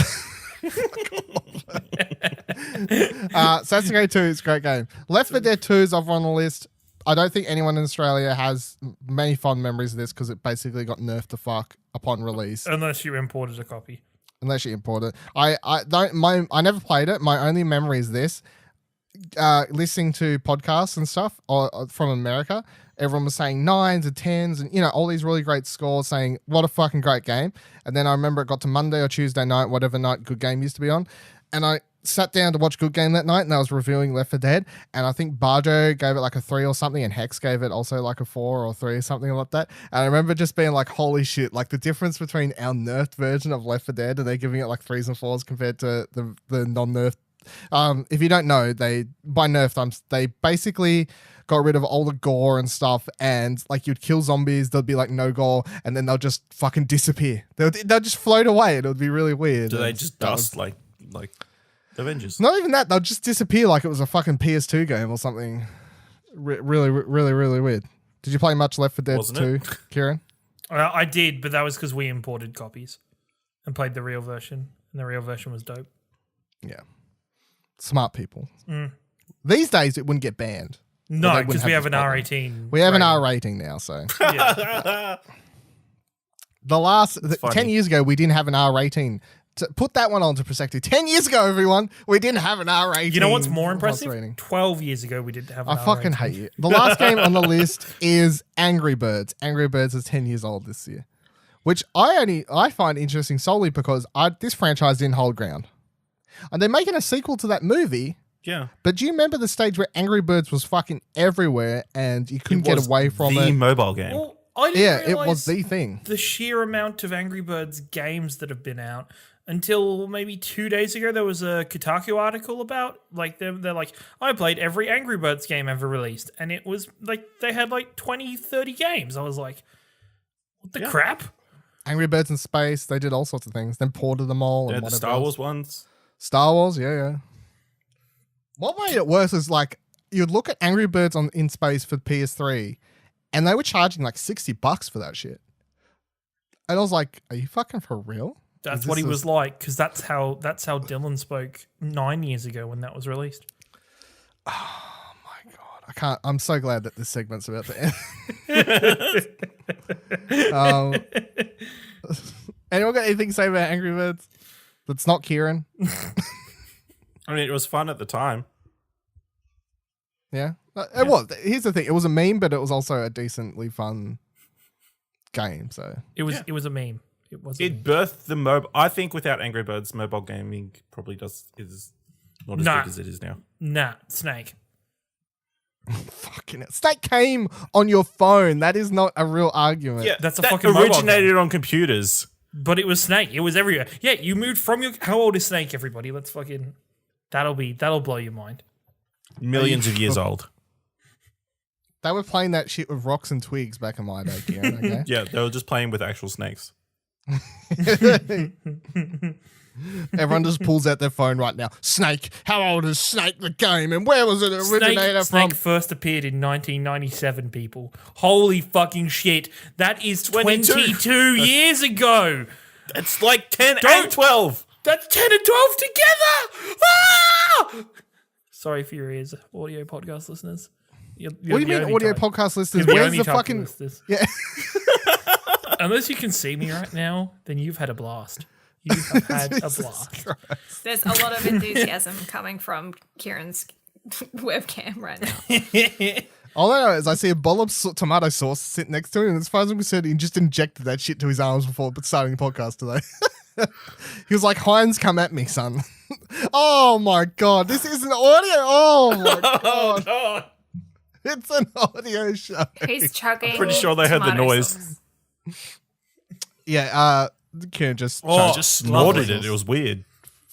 Assassin's Creed 2 is a great game. Left 4 Dead 2 is over on the list. I don't think anyone in Australia has many fond memories of this because it basically got nerfed to fuck upon release. Unless you imported a copy. Unless you import it. I never played it. My only memory is this. Listening to podcasts and stuff from America, everyone was saying 9s and 10s and all these really great scores, saying what a fucking great game. And then I remember it got to Monday or Tuesday night, whatever night Good Game used to be on, and I sat down to watch Good Game that night, and I was reviewing Left 4 Dead, and I think Barjo gave it like a 3 or something, and Hex gave it also like a 4 or 3 or something like that. And I remember just being like, holy shit, like the difference between our nerfed version of Left 4 Dead and they're giving it like 3s and 4s compared to the non-nerfed. If you don't know, they basically got rid of all the gore and stuff, and like you'd kill zombies, there'd be like no gore, and then they'll just fucking disappear. They'll just float away, and it would be really weird. Do they just dust like Avengers? Not even that. They'll just disappear like it was a fucking PS2 game or something. Really, really, really weird. Did you play much Left 4 Dead 2, Ciaran? I did, but that was because we imported copies and played the real version, and the real version was dope. Yeah. Smart people. These days, it wouldn't get banned. No, because we have an R18. We have an R rating now, so. Yeah. The last 10 years ago, we didn't have an R rating. To put that one on to perspective. 10 years ago, everyone, we didn't have an R rating. You know what's more impressive? 12 years ago, we didn't have an R rating. I fucking hate you. The last game on the list is Angry Birds. Angry Birds is 10 years old this year, which I find interesting solely because this franchise didn't hold ground. And they're making a sequel to that movie. Yeah. But do you remember the stage where Angry Birds was fucking everywhere and you couldn't get away from it? The mobile game. Well, I didn't it was the thing. The sheer amount of Angry Birds games that have been out until maybe 2 days ago. There was a Kotaku article about like they're like, I played every Angry Birds game ever released, and it was like they had like 20-30 games. I was like, what the crap? Angry Birds in Space, they did all sorts of things, then ported them all. Yeah, and the Star Wars ones. Star Wars, yeah. What made it worse is like you'd look at Angry Birds in Space for PS3, and they were charging like $60 for that shit. And I was like, "Are you fucking for real?" That's what he was like, because that's how Dylan spoke 9 years ago when that was released. Oh my god, I can't. I'm so glad that this segment's about to end. Anyone got anything to say about Angry Birds? That's not Ciaran. I mean, it was fun at the time. Yeah, it was. Here's the thing: it was a meme, but it was also a decently fun game. So it was a meme. It birthed the mobile. I think without Angry Birds, mobile gaming probably is not as big as it is now. Nah, Snake. Fucking it. Snake came on your phone. That is not a real argument. Yeah, that's a that fucking mobile originated game. on computers. But it was Snake. It was everywhere. Yeah, you moved from your. How old is Snake? Everybody, let's fucking. That'll blow your mind. Millions of years old. They were playing that shit with rocks and twigs back in my day, Ciaran, okay? Yeah, they were just playing with actual snakes. Everyone just pulls out their phone right now. Snake. How old is Snake the game? And where was it originated from? Snake first appeared in 1997, people. Holy fucking shit. That is 22 years ago. It's like 10 and 12. That's 10 and 12 together. Ah! Sorry for your ears, audio podcast listeners. You're what do you mean audio podcast listeners? You're Where's the the fucking... listeners. Yeah. Unless you can see me right now, then you've had a blast. You have had a blast. Christ. There's a lot of enthusiasm coming from Kieran's webcam right now. All I know is I see a bowl of tomato sauce sitting next to him, and as far as I'm concerned, he just injected that shit to his arms before starting the podcast today. He was like, Heinz, come at me, son. Oh my God, this isn't audio. Oh my God. God. It's an audio show. He's chugging. I'm pretty sure they heard the tomato noise. sauce. Yeah, Kieran just Just snorted it. It was weird.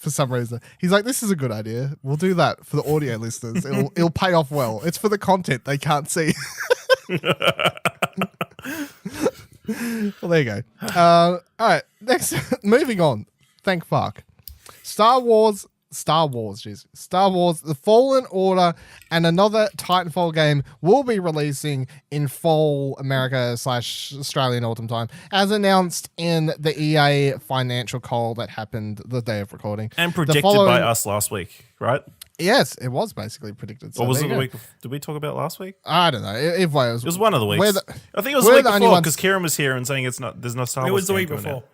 for some reason. He's like, this is a good idea. We'll do that for the audio listeners. It'll pay off well. It's for the content they can't see. Well, there you go. All right, next, moving on. Thank fuck. Star Wars, The Fallen Order, and another Titanfall game will be releasing in fall America / Australian autumn time, as announced in the EA financial call that happened the day of recording. And predicted by us last week, right? Yes, it was basically predicted. So Or was there it you the go. week? Did we talk about it last week? I don't know. It was one of the weeks. I think it was we're the week the only before ones- because Ciaran was here and saying it's not. There's no Star Wars. It was the game week coming before. out.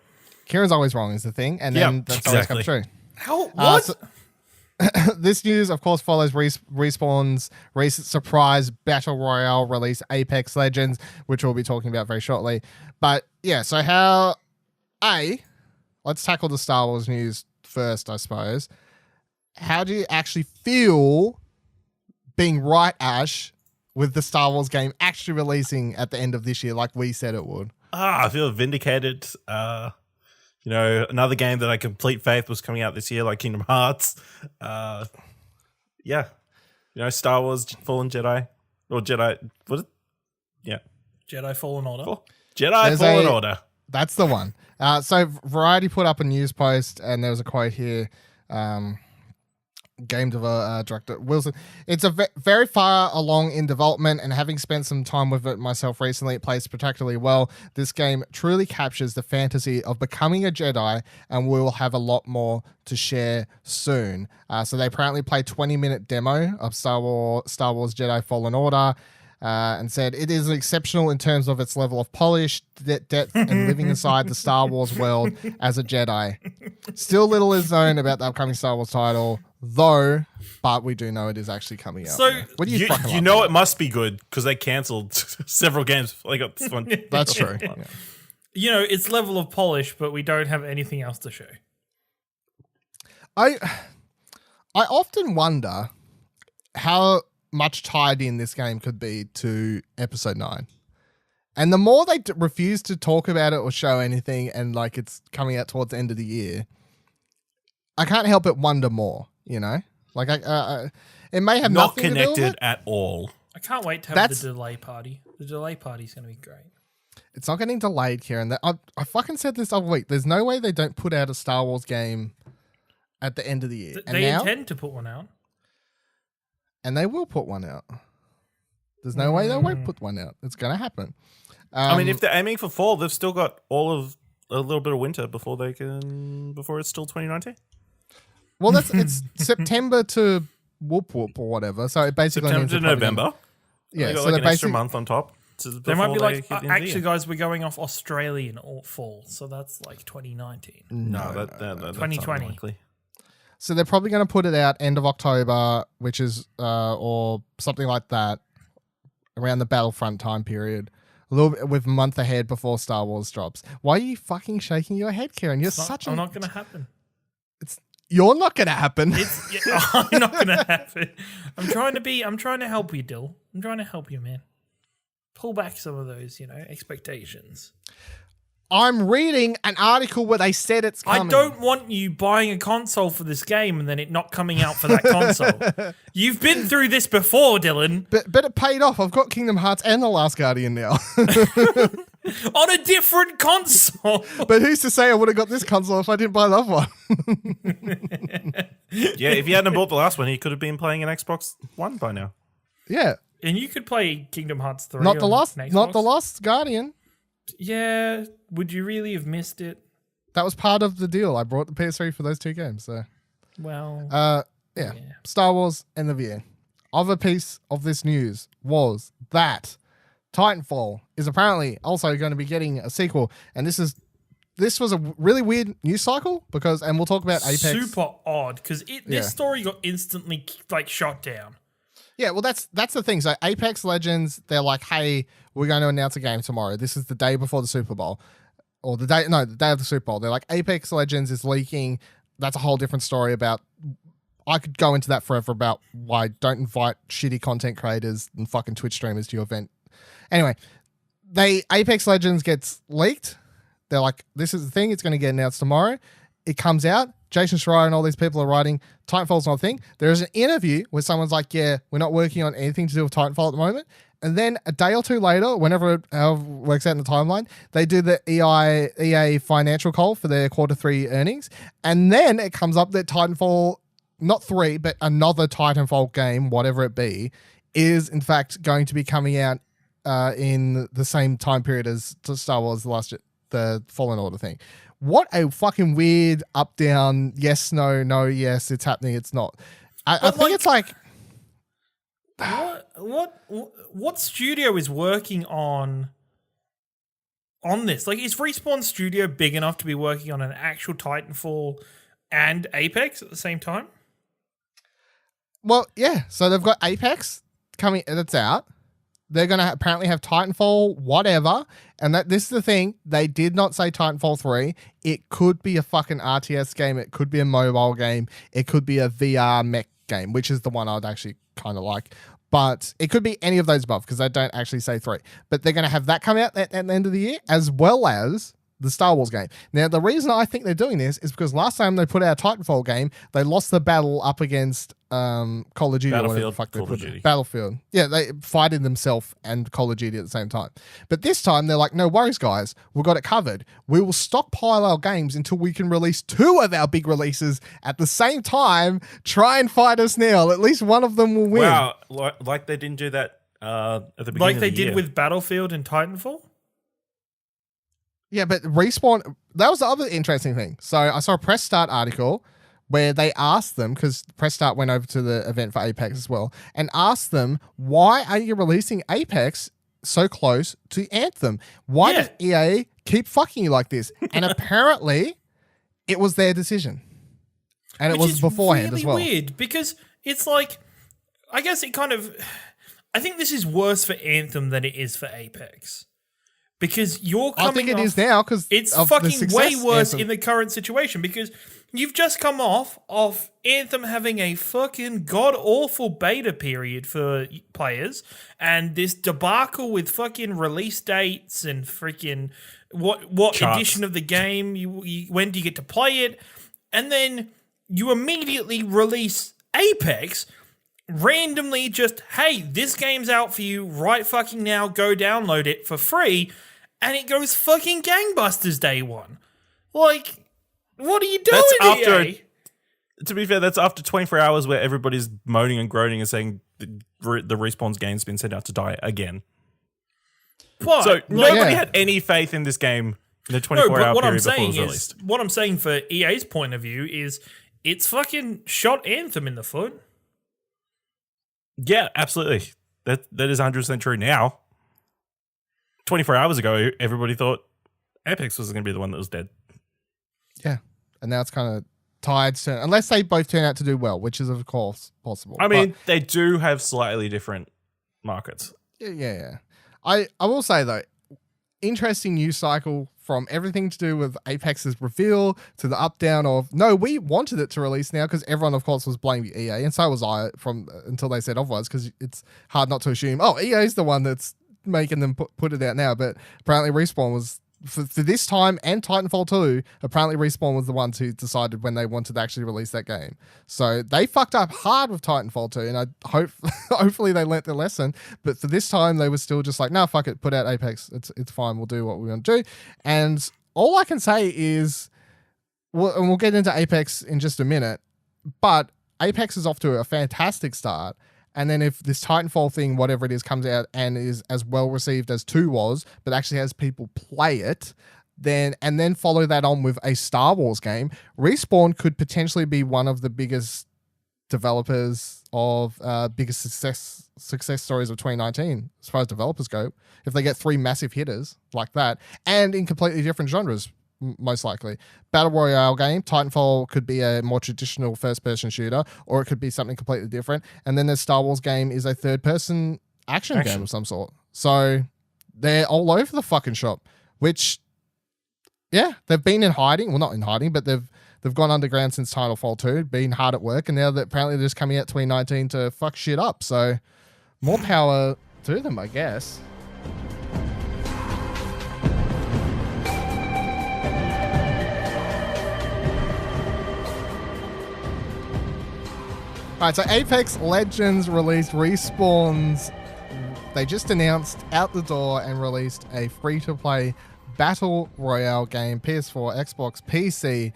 Kieran's always wrong is the thing, and then Yeah, that's always come exactly. true. How? What? This news, of course, follows Respawn's recent surprise battle royale release, Apex Legends, which we'll be talking about very shortly. But yeah, so let's tackle the Star Wars news first, I suppose. How do you actually feel being right, Ash, with the Star Wars game actually releasing at the end of this year, like we said it would? I feel vindicated. Another game that I complete faith was coming out this year, like Kingdom Hearts. Star Wars Fallen Jedi or Jedi. What? Yeah, Jedi Fallen Order. Jedi Fallen Order. That's the one. So Variety put up a news post, and there was a quote here. Game director Wilson. It's very far along in development, and having spent some time with it myself recently, it plays particularly well. This game truly captures the fantasy of becoming a Jedi, and we will have a lot more to share soon. So they apparently played 20-minute demo of Star Wars Jedi Fallen Order. And said it is exceptional in terms of its level of polish, depth, and living inside the Star Wars world as a Jedi. Still little is known about the upcoming Star Wars title, but we do know it is actually coming out. So what do you fucking you know it must be good because they cancelled several games before they got this one. That's true. Yeah. It's level of polish, but we don't have anything else to show. I often wonder how much tied in this game could be to episode 9. And the more they refuse to talk about it or show anything, and like it's coming out towards the end of the year, I can't help but wonder more, Like it may have Not nothing to do with connected it. at all. I can't wait to have the delay party. The delay party is going to be great. It's not getting delayed, Ciaran. I fucking said this other week. There's no way they don't put out a Star Wars game at the end of the year. They intend to put one out. And they will put one out. There's no way they won't put one out. It's going to happen. If they're aiming for fall, they've still got all of a little bit of winter before it's still 2019. Well, it's September to whoop or whatever. So it basically September means to November. Yeah, they got so like they're an extra basically month on top. They might be like, hit the end of the actually, year. guys, we're going off Australian fall, so that's like 2019. No, that's 2020. unlikely. So they're probably going to put it out end of October, which is or something like that, around the Battlefront time period a little bit with a month ahead before Star Wars drops. Why are you fucking shaking your head, Ciaran? You're I'm not going to happen. You're not going to happen. I'm not going to happen. I'm trying to help you, Dill. I'm trying to help you, man. Pull back some of those, expectations. I'm reading an article where they said it's coming. I don't want you buying a console for this game and then it not coming out for that console. You've been through this before, Dylan. But it paid off. I've got Kingdom Hearts and The Last Guardian now. On a different console. But who's to say I would have got this console if I didn't buy the other one? Yeah, if you hadn't bought the last one, he could have been playing an Xbox One by now. Yeah. And you could play Kingdom Hearts 3 Not the Last Guardian. Yeah, would you really have missed it? That was part of the deal. I brought the PS3 for those two games. So, well, yeah. Star Wars and the VR. Other piece of this news was that Titanfall is apparently also going to be getting a sequel, and this was a really weird news cycle and we'll talk about Apex. Super odd because this story got instantly shot down. Yeah, well, that's the thing. So Apex Legends, they're like, hey, we're going to announce a game tomorrow. This is the day before the Super Bowl. Or the day of the Super Bowl. They're like, Apex Legends is leaking. That's a whole different story about, I could go into that forever about why don't invite shitty content creators and fucking Twitch streamers to your event. Anyway, Apex Legends gets leaked. They're like, this is the thing. It's going to get announced tomorrow. It comes out. Jason Schreier and all these people are writing, Titanfall's not a thing. There is an interview where someone's like, yeah, we're not working on anything to do with Titanfall at the moment. And then a day or two later, whenever it works out in the timeline, they do the EA financial call for their Q3 earnings. And then it comes up that Titanfall, not 3, but another Titanfall game, whatever it be, is in fact going to be coming out in the same time period as Star Wars the Fallen Order thing. What a fucking weird up down, yes, no, yes, it's happening, it's not. I think it's like what studio is working on this? Like, is Respawn Studio big enough to be working on an actual Titanfall and Apex at the same time? Well, yeah. So they've got Apex coming, that's out. They're going to apparently have Titanfall, whatever. And this is the thing. They did not say Titanfall 3. It could be a fucking RTS game. It could be a mobile game. It could be a VR mech game, which is the one I'd actually kind of like. But it could be any of those above because they don't actually say 3. But they're going to have that come out at the end of the year as well as the Star Wars game. Now, the reason I think they're doing this is because last time they put out a Titanfall game, they lost the battle up against Call of Duty. Battlefield. Battlefield. Yeah, they fighted themselves and Call of Duty at the same time. But this time, they're like, no worries, guys. We've got it covered. We will stockpile our games until we can release 2 of our big releases at the same time. Try and fight us now. At least one of them will win. Wow, like they didn't do that at the beginning like of they the did year. with Battlefield and Titanfall? Yeah, but Respawn, that was the other interesting thing. So I saw a Press Start article where they asked them, because Press Start went over to the event for Apex as well, and asked them, why are you releasing Apex so close to Anthem? Why does EA keep fucking you like this? And apparently it was their decision. And it was beforehand as well. Which is really weird, because it's like, I guess it kind of, I think this is worse for Anthem than it is for Apex. Because you're coming I think it is now because it's fucking way worse in the current situation because you've just come off of Anthem having a fucking god-awful beta period for players and this debacle with fucking release dates and freaking what Charts. edition of the game, when do you get to play it, and then you immediately release Apex randomly just, hey, this game's out for you right fucking now, go download it for free. And it goes fucking gangbusters day one. Like, what are you doing, EA? To be fair, that's after 24 hours where everybody's moaning and groaning and saying the Respawn's game's been sent out to die again. What? So nobody had any faith in this game in the 24-hour period before it was released. What I'm saying for EA's point of view is it's fucking shot Anthem in the foot. Yeah, absolutely. That is 100% true now. 24 hours ago, everybody thought Apex was going to be the one that was dead. Yeah. And now it's kind of tied to, unless they both turn out to do well, which is, of course, possible. I mean, they do have slightly different markets. Yeah. I will say, though, interesting news cycle from everything to do with Apex's reveal to the up down of no, we wanted it to release now because everyone of course was blaming EA, and so was I from until they said otherwise, because it's hard not to assume EA's the one that's making them put it out now. But apparently Respawn was for this time, and Titanfall 2, apparently Respawn was the ones who decided when they wanted to actually release that game. So they fucked up hard with Titanfall 2, and I hopefully they learnt their lesson. But for this time, they were still just like, no, fuck it, put out Apex. It's fine. We'll do what we want to do. And all I can say is, and we'll get into Apex in just a minute, but Apex is off to a fantastic start. And then if this Titanfall thing, whatever it is, comes out and is as well received as 2 was, but actually has people play it, then follow that on with a Star Wars game, Respawn could potentially be one of the biggest developers of biggest success stories of 2019 as far as developers go. If they get 3 massive hitters like that, and in completely different genres, most likely. Battle Royale game, Titanfall could be a more traditional first-person shooter, or it could be something completely different. And then the Star Wars game is a third-person action game of some sort. So they're all over the fucking shop, which, yeah, they've been in hiding. Well, not in hiding, but they've gone underground since Titanfall 2, been hard at work, and now that apparently they're just coming out 2019 to fuck shit up. So more power to them, I guess. All right, so Apex Legends released Respawn's. They just announced out the door and released a free-to-play Battle Royale game, PS4, Xbox, PC.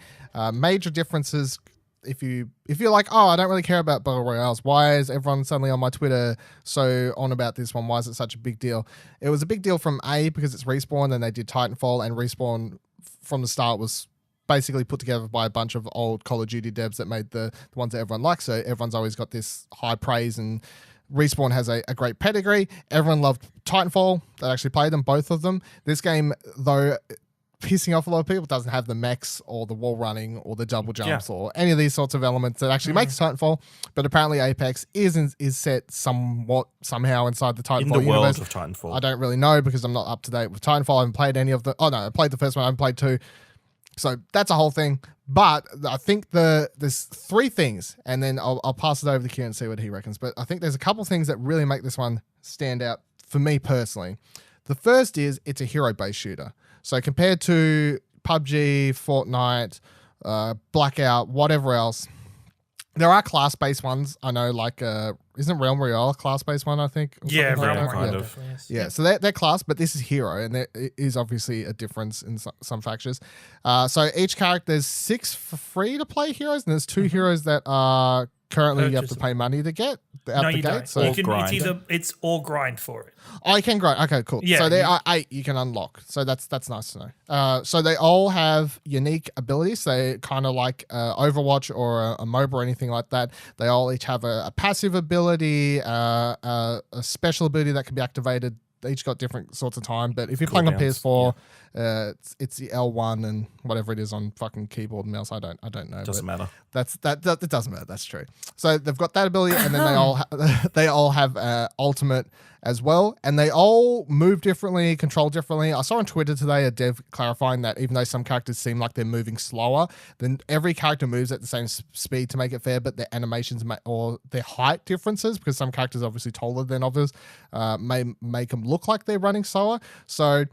Major differences. If you're like, I don't really care about Battle Royales, why is everyone suddenly on my Twitter so on about this one? Why is it such a big deal? It was a big deal from because it's Respawn, and they did Titanfall, and Respawn from the start was basically put together by a bunch of old Call of Duty devs that made the ones that everyone likes. So everyone's always got this high praise, and Respawn has a great pedigree. Everyone loved Titanfall. That actually played them, both of them. This game, though, pissing off a lot of people, doesn't have the mechs or the wall running or the double jumps or any of these sorts of elements that actually makes Titanfall. But apparently Apex is set somehow inside the Titanfall in the universe. world of Titanfall. I don't really know because I'm not up to date with Titanfall. I haven't played any of the... Oh, no, I played the first one. I haven't played 2. So that's a whole thing. But I think there's 3 things, and then I'll pass it over to Ciaran and see what he reckons. But I think there's a couple things that really make this one stand out for me personally. The first is it's a hero-based shooter. So compared to PUBG, Fortnite, Blackout, whatever else, there are class-based ones. I know, like, isn't Realm Royale a class-based one, I think? Yeah, Realm Royale kind of. Yeah, so they're class, but this is hero, and there is obviously a difference in some factions. So each character, there's 6 free-to-play heroes, and there's 2 heroes that are currently you have to pay money to get out the gate. Don't. So It's all grind for it. Oh, you can grind. Okay, cool. Yeah, so there are 8 you can unlock. So that's nice to know. So they all have unique abilities. They kind of like Overwatch or a MOBA or anything like that. They all each have a passive ability, a special ability that can be activated. They each got different sorts of time. But if you're playing on PS4, it's the L1 and whatever it is on fucking keyboard and mouse. I don't know. Doesn't matter. That doesn't matter. That's true. So they've got that ability, and then they all have ultimate as well, and they all move differently, control differently. I saw on Twitter today a dev clarifying that even though some characters seem like they're moving slower, then every character moves at the same speed to make it fair, but their animations or their height differences, because some characters are obviously taller than others, may make them look like they're running slower. So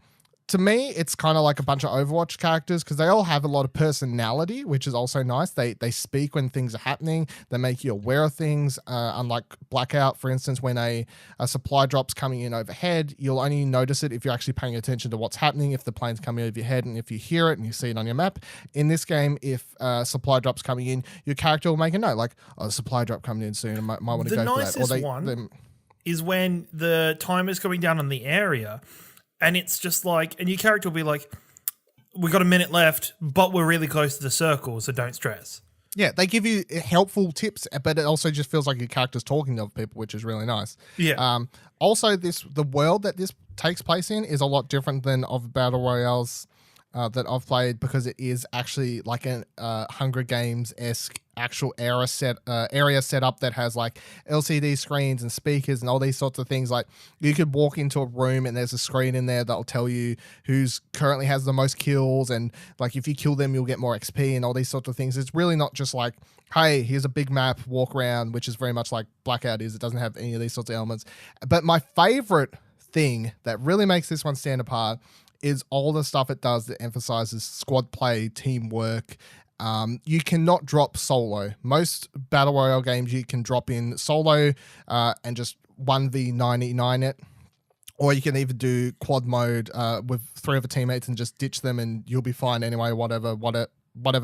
to me, it's kind of like a bunch of Overwatch characters because they all have a lot of personality, which is also nice. They speak when things are happening. They make you aware of things. Unlike Blackout, for instance, when a supply drop's coming in overhead, you'll only notice it if you're actually paying attention to what's happening, if the plane's coming over your head and if you hear it and you see it on your map. In this game, if supply drop's coming in, your character will make a note like, supply drop coming in soon. I might want to go for that. The nicest one is when the timer's coming down on the area. And it's just like, and your character will be like, we got a minute left, but we're really close to the circle, so don't stress. Yeah, they give you helpful tips, but it also just feels like your character's talking to other people, which is really nice. Yeah. Also, the world that this takes place in is a lot different than of Battle Royales that I've played because it is actually like an Hunger Games-esque actual area setup that has like LCD screens and speakers and all these sorts of things. Like you could walk into a room and there's a screen in there that'll tell you who's currently has the most kills, and like if you kill them you'll get more XP and all these sorts of things. It's really not just like, hey, here's a big map, walk around, which is very much like Blackout is. It doesn't have any of these sorts of elements. But my favorite thing that really makes this one stand apart is all the stuff it does that emphasizes squad play, teamwork. You cannot drop solo. Most battle royale games you can drop in solo and just 1v99 it. Or you can even do quad mode with 3 other teammates and just ditch them and you'll be fine anyway, whatever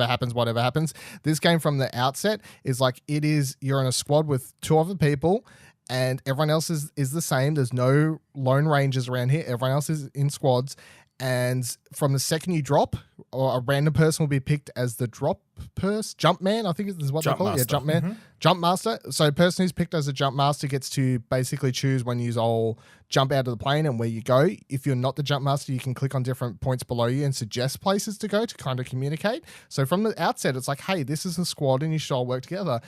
happens. This game from the outset is like, you're in a squad with 2 other people and everyone else is the same. There's no lone rangers around here. Everyone else is in squads. And from the second you drop, or a random person will be picked as the jump man, I think is what they call it. Yeah, jump man. Mm-hmm. Jump master. So a person who's picked as a jump master gets to basically choose when you all jump out of the plane and where you go. If you're not the jump master, you can click on different points below you and suggest places to go to kind of communicate. So from the outset, it's like, hey, this is a squad and you should all work together.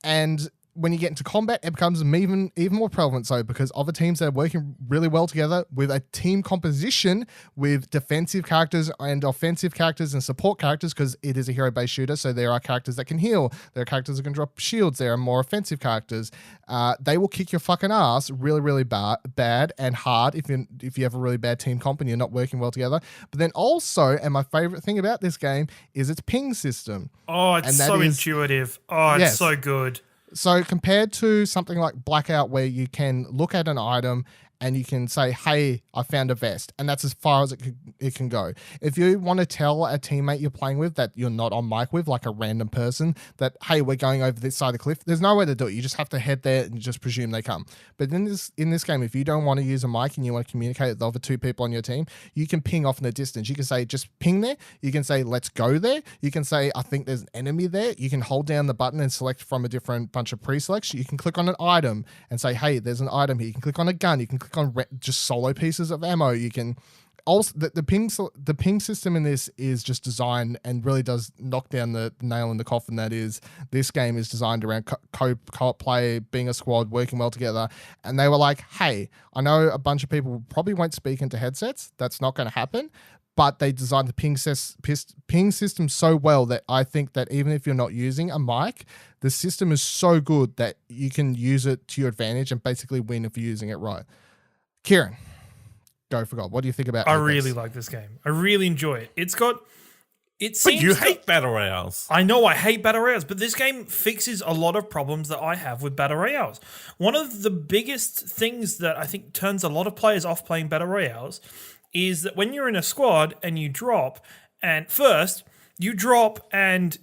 And when you get into combat, it becomes even more prevalent so, because other teams that are working really well together with a team composition with defensive characters and offensive characters and support characters, because it is a hero-based shooter, so there are characters that can heal, there are characters that can drop shields, there are more offensive characters. They will kick your fucking ass really, really bad and hard if you have a really bad team comp and you're not working well together. But then also, and my favorite thing about this game is its ping system. Oh, it's so intuitive. Oh, it's so good. So compared to something like Blackout, where you can look at an item and you can say, hey, I found a vest, and that's as far as it can go. If you want to tell a teammate you're playing with that you're not on mic with, like a random person, that, hey, we're going over this side of the cliff, there's no way to do it. You just have to head there and just presume they come. But in this game, if you don't want to use a mic and you want to communicate with the other 2 people on your team, you can ping off in the distance. You can say, just ping there. You can say, let's go there. You can say, I think there's an enemy there. You can hold down the button and select from a different bunch of pre-selects. You can click on an item and say, hey, there's an item here. You can click on a gun. You can click on just solo pieces of ammo. You can also the ping system in this is just designed and really does knock down the nail in the coffin. That is, this game is designed around co-op play, being a squad, working well together. And they were like, hey, I know a bunch of people probably won't speak into headsets. That's not going to happen. But they designed the ping system so well that I think that even if you're not using a mic, the system is so good that you can use it to your advantage and basically win if you're using it right. Ciaran, go for God. What do you think about it? I really like this game. I really enjoy it. It seems but you hate battle royales. I know I hate battle royales, but this game fixes a lot of problems that I have with battle royales. One of the biggest things that I think turns a lot of players off playing battle royales is that when you're in a squad and you drop, and first you drop and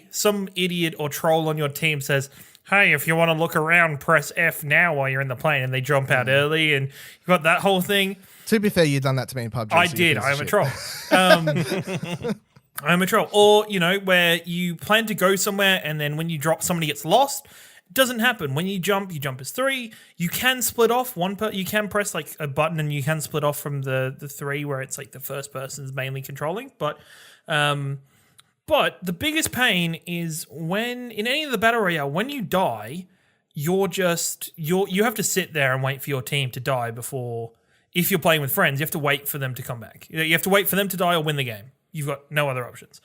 some idiot or troll on your team says, hey, if you want to look around, press F now while you're in the plane, and they jump out early, and you've got that whole thing. To be fair, you've done that to me in PUBG. I did. I am a troll. I'm a troll. Or, where you plan to go somewhere, and then when you drop, somebody gets lost. It doesn't happen. When you jump as 3. You can split off. You can press like a button, and you can split off from the 3 where it's like the first person's mainly controlling. But the biggest pain is when in any of the battle royale, when you die, you have to sit there and wait for your team to die before. If you're playing with friends, you have to wait for them to come back. You have to wait for them to die or win the game. You've got no other options.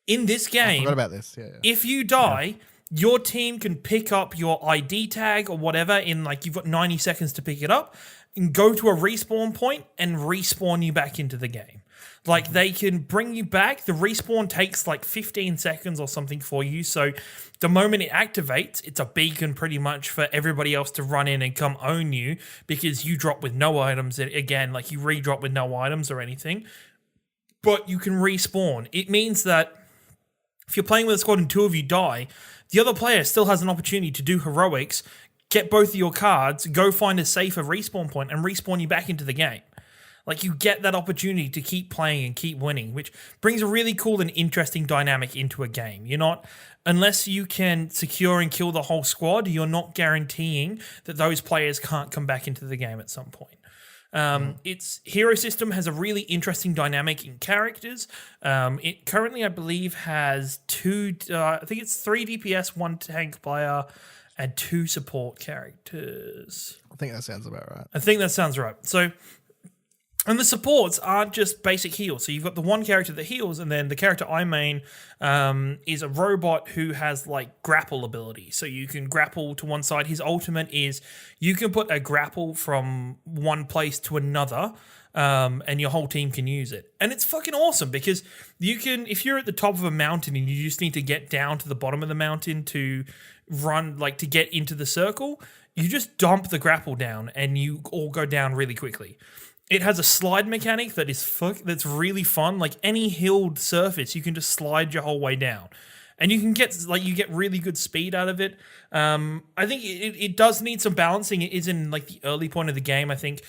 In this game, I forgot about this. Yeah. If you die, your team can pick up your ID tag or whatever in you've got 90 seconds to pick it up and go to a respawn point and respawn you back into the game. They can bring you back. The respawn takes 15 seconds or something for you. So the moment it activates, it's a beacon pretty much for everybody else to run in and come own you because you drop with no items. Again, you re-drop with no items or anything. But you can respawn. It means that if you're playing with a squad and 2 of you die, the other player still has an opportunity to do heroics, get both of your cards, go find a safer respawn point, and respawn you back into the game. You get that opportunity to keep playing and keep winning, which brings a really cool and interesting dynamic into a game. Unless you can secure and kill the whole squad, you're not guaranteeing that those players can't come back into the game at some point. Its hero system has a really interesting dynamic in characters. It currently, I believe, has I think it's 3 DPS, 1 tank player, and 2 support characters. I think that sounds about right. I think that sounds right. So, and the supports aren't just basic heals. So you've got the one character that heals, and then the character I main is a robot who has like grapple ability. So you can grapple to one side. His ultimate is you can put a grapple from one place to another, and your whole team can use it. And it's fucking awesome because you can, if you're at the top of a mountain and you just need to get down to the bottom of the mountain to run, like to get into the circle, you just dump the grapple down and you all go down really quickly. It has a slide mechanic that's really fun. Like any hilled surface, you can just slide your whole way down, and you get really good speed out of it. I think it does need some balancing. It is in like the early point of the game. I think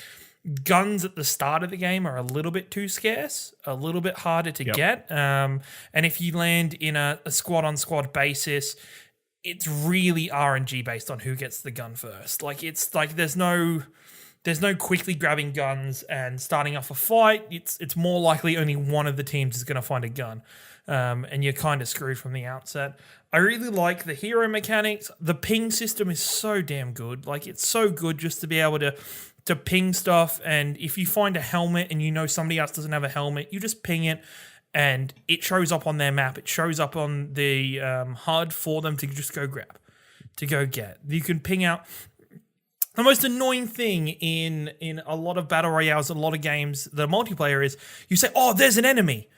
guns at the start of the game are a little bit too scarce, a little bit harder to get. And if you land in a squad on squad basis, it's really RNG based on who gets the gun first. Like it's like there's no quickly grabbing guns and starting off a fight. It's more likely only one of the teams is going to find a gun, and you're kind of screwed from the outset. I really like the hero mechanics. The ping system is so damn good. Like it's so good just to be able to ping stuff. And if you find a helmet and you know somebody else doesn't have a helmet, you just ping it, and it shows up on their map. It shows up on the HUD for them to just go grab, to go get. You can ping out. The most annoying thing in a lot of battle royales and a lot of games that are multiplayer is you say, oh, there's an enemy.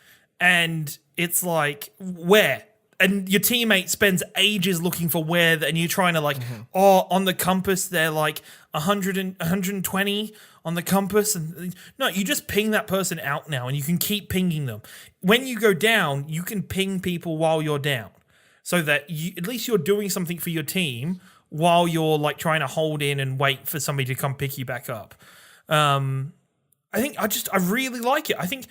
And it's like, where? And your teammate spends ages looking for where, and you're trying to like, oh, on the compass, they're like 100 and 120 on the compass. And no, you just ping that person out now, and you can keep pinging them. When you go down, you can ping people while you're down, so that at least you're doing something for your team while you're like trying to hold in and wait for somebody to come pick you back up. I really like it. I think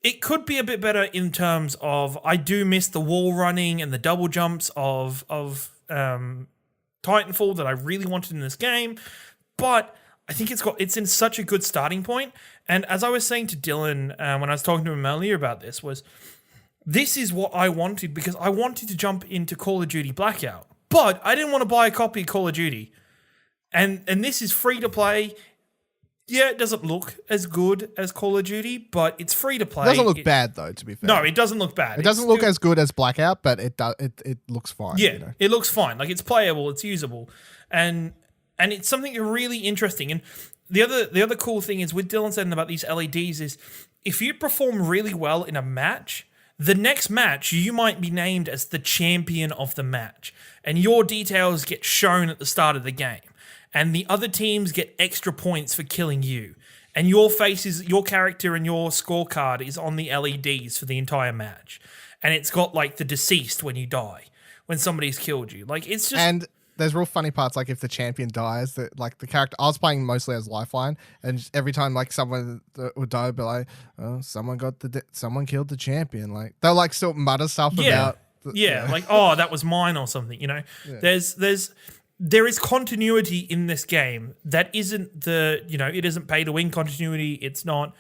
it could be a bit better in terms of, I do miss the wall running and the double jumps of Titanfall that I really wanted in this game, but I think it's in such a good starting point. And as I was saying to Dylan when I was talking to him earlier about this is what I wanted, because I wanted to jump into Call of Duty Blackout. But I didn't want to buy a copy of Call of Duty. And this is free to play. Yeah, it doesn't look as good as Call of Duty, but it's free to play. It doesn't look bad, though, to be fair. No, it doesn't look bad. It doesn't look as good as Blackout, but it looks fine. Yeah, it looks fine. Like, it's playable, it's usable. And it's something really interesting. And the other cool thing is, with Dylan saying about these LEDs, is if you perform really well in a match, the next match, you might be named as the champion of the match, and your details get shown at the start of the game, and the other teams get extra points for killing you, and your character and your scorecard is on the LEDs for the entire match, and it's got like the deceased when you die, when somebody's killed you. Like, it's just... And there's real funny parts, like if the champion dies, that like the character, I was playing mostly as Lifeline, and every time like someone would die, I'd be like, oh, someone killed the champion. Like they'll like still mutter stuff about. Like, oh, that was mine or something. You know, there is continuity in this game that isn't it isn't pay to win continuity. It's not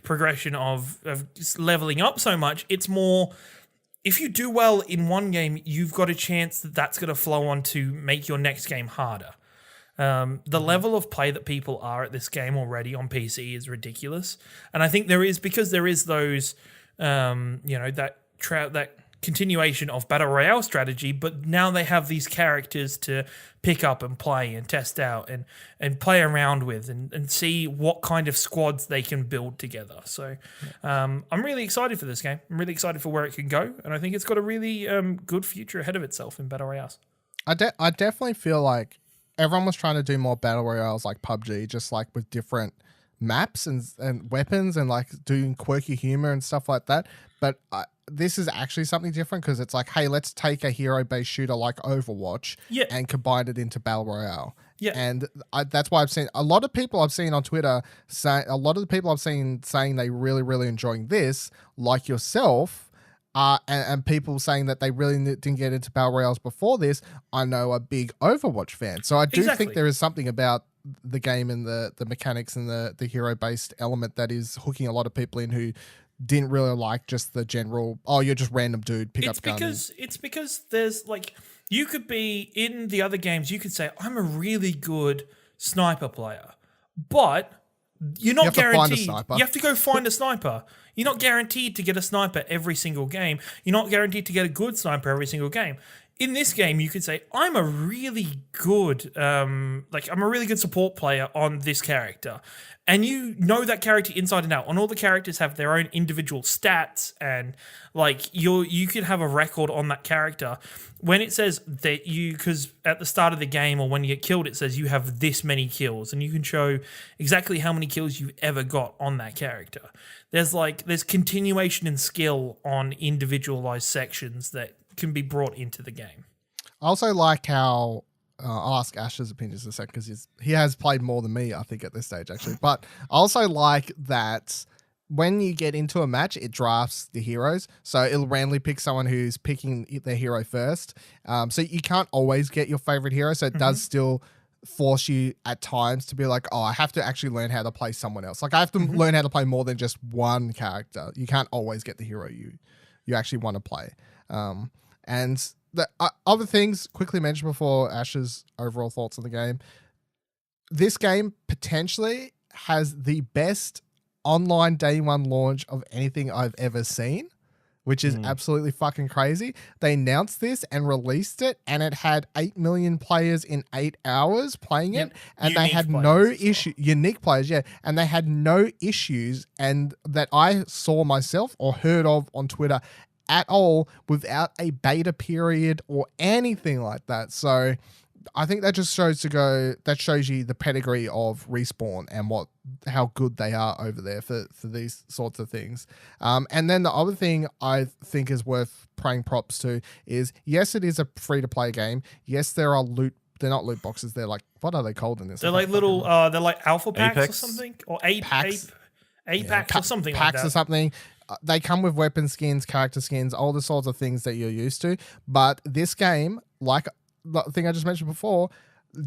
progression of just leveling up so much. It's more, if you do well in one game, you've got a chance that's going to flow on to make your next game harder. The level of play that people are at this game already on PC is ridiculous. And I think there is those, that continuation of Battle Royale strategy, but now they have these characters to pick up and play and test out and play around with and see what kind of squads they can build together. So I'm really excited for this game. I'm really excited for where it can go, and I think it's got a really good future ahead of itself in Battle Royales. I definitely feel like everyone was trying to do more Battle Royales like PUBG, just like with different maps and weapons and like doing quirky humor and stuff like that. But this is actually something different, because it's like, hey, let's take a hero-based shooter like Overwatch and combine it into Battle Royale. Yeah. And that's why I've seen a lot of people I've seen on Twitter saying they really, really enjoying this, like yourself, and people saying that they really didn't get into Battle Royales before this. I know a big Overwatch fan. So I do think there is something about the game and the mechanics and the hero-based element that is hooking a lot of people in who didn't really like just the general, oh, you're just random dude, pick up gun. It's because there's like, you could be in the other games, you could say, I'm a really good sniper player, but you're not guaranteed. You have to go find a sniper. You're not guaranteed to get a sniper every single game. You're not guaranteed to get a good sniper every single game. In this game, you could say, I'm a really good, I'm a really good support player on this character. And you know that character inside and out. And all the characters have their own individual stats, and like you could have a record on that character. When it says that because at the start of the game or when you get killed, it says you have this many kills, and you can show exactly how many kills you've ever got on that character. There's continuation and skill on individualized sections that can be brought into the game. I also like how I'll ask Ash's opinions in a second because he has played more than me, I think, at this stage, actually. But I also like that when you get into a match, it drafts the heroes. So it'll randomly pick someone who's picking their hero first. So you can't always get your favorite hero. So it does still force you at times to be like, oh, I have to actually learn how to play someone else. Like I have to learn how to play more than just one character. You can't always get the hero you actually want to play. And the other things quickly mentioned before Ash's overall thoughts on the game. This game potentially has the best online day one launch of anything I've ever seen, which is absolutely fucking crazy. They announced this and released it, and it had 8 million players in 8 hours playing it, and they had no issue. Unique players, yeah, and they had no issues, and that I saw myself or heard of on Twitter at all without a beta period or anything like that. So I think that just shows you the pedigree of Respawn and how good they are over there for these sorts of things. And then the other thing I think is worth paying props to is, yes, it is a free-to-play game. Yes, they're not loot boxes. They're like, what are they called in this? They're like little, they're like alpha packs or something, or packs or something like that. Packs or something. They come with weapon skins, character skins, all the sorts of things that you're used to. But this game, like the thing I just mentioned before,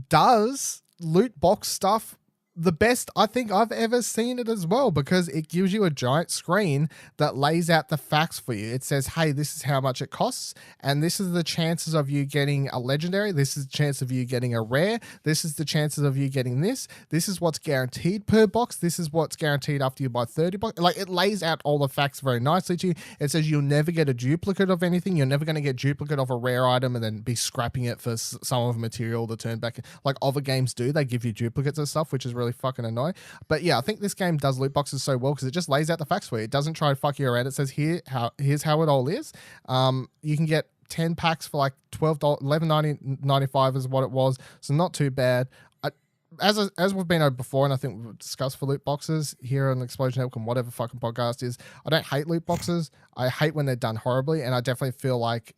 does loot box stuff the best I think I've ever seen it as well, because it gives you a giant screen that lays out the facts for you. It says, hey, this is how much it costs, and this is the chances of you getting a legendary, this is the chance of you getting a rare, this is the chances of you getting this is what's guaranteed per box, this is what's guaranteed after you buy 30 boxes. Like, it lays out all the facts very nicely to you. It says you'll never get a duplicate of anything. You're never going to get a duplicate of a rare item and then be scrapping it for some of the material to turn back. Like other games do, they give you duplicates of stuff, which is really fucking annoying. But yeah, I think this game does loot boxes so well because it just lays out the facts for you. It doesn't try to fuck you around. It says here's how it all is. You can get 10 packs for like $11.95 is what it was, so not too bad. As we've been over before, and I think we've discussed for loot boxes here on Explosion Network and whatever fucking podcast is, I don't hate loot boxes. I hate when they're done horribly, and I definitely feel like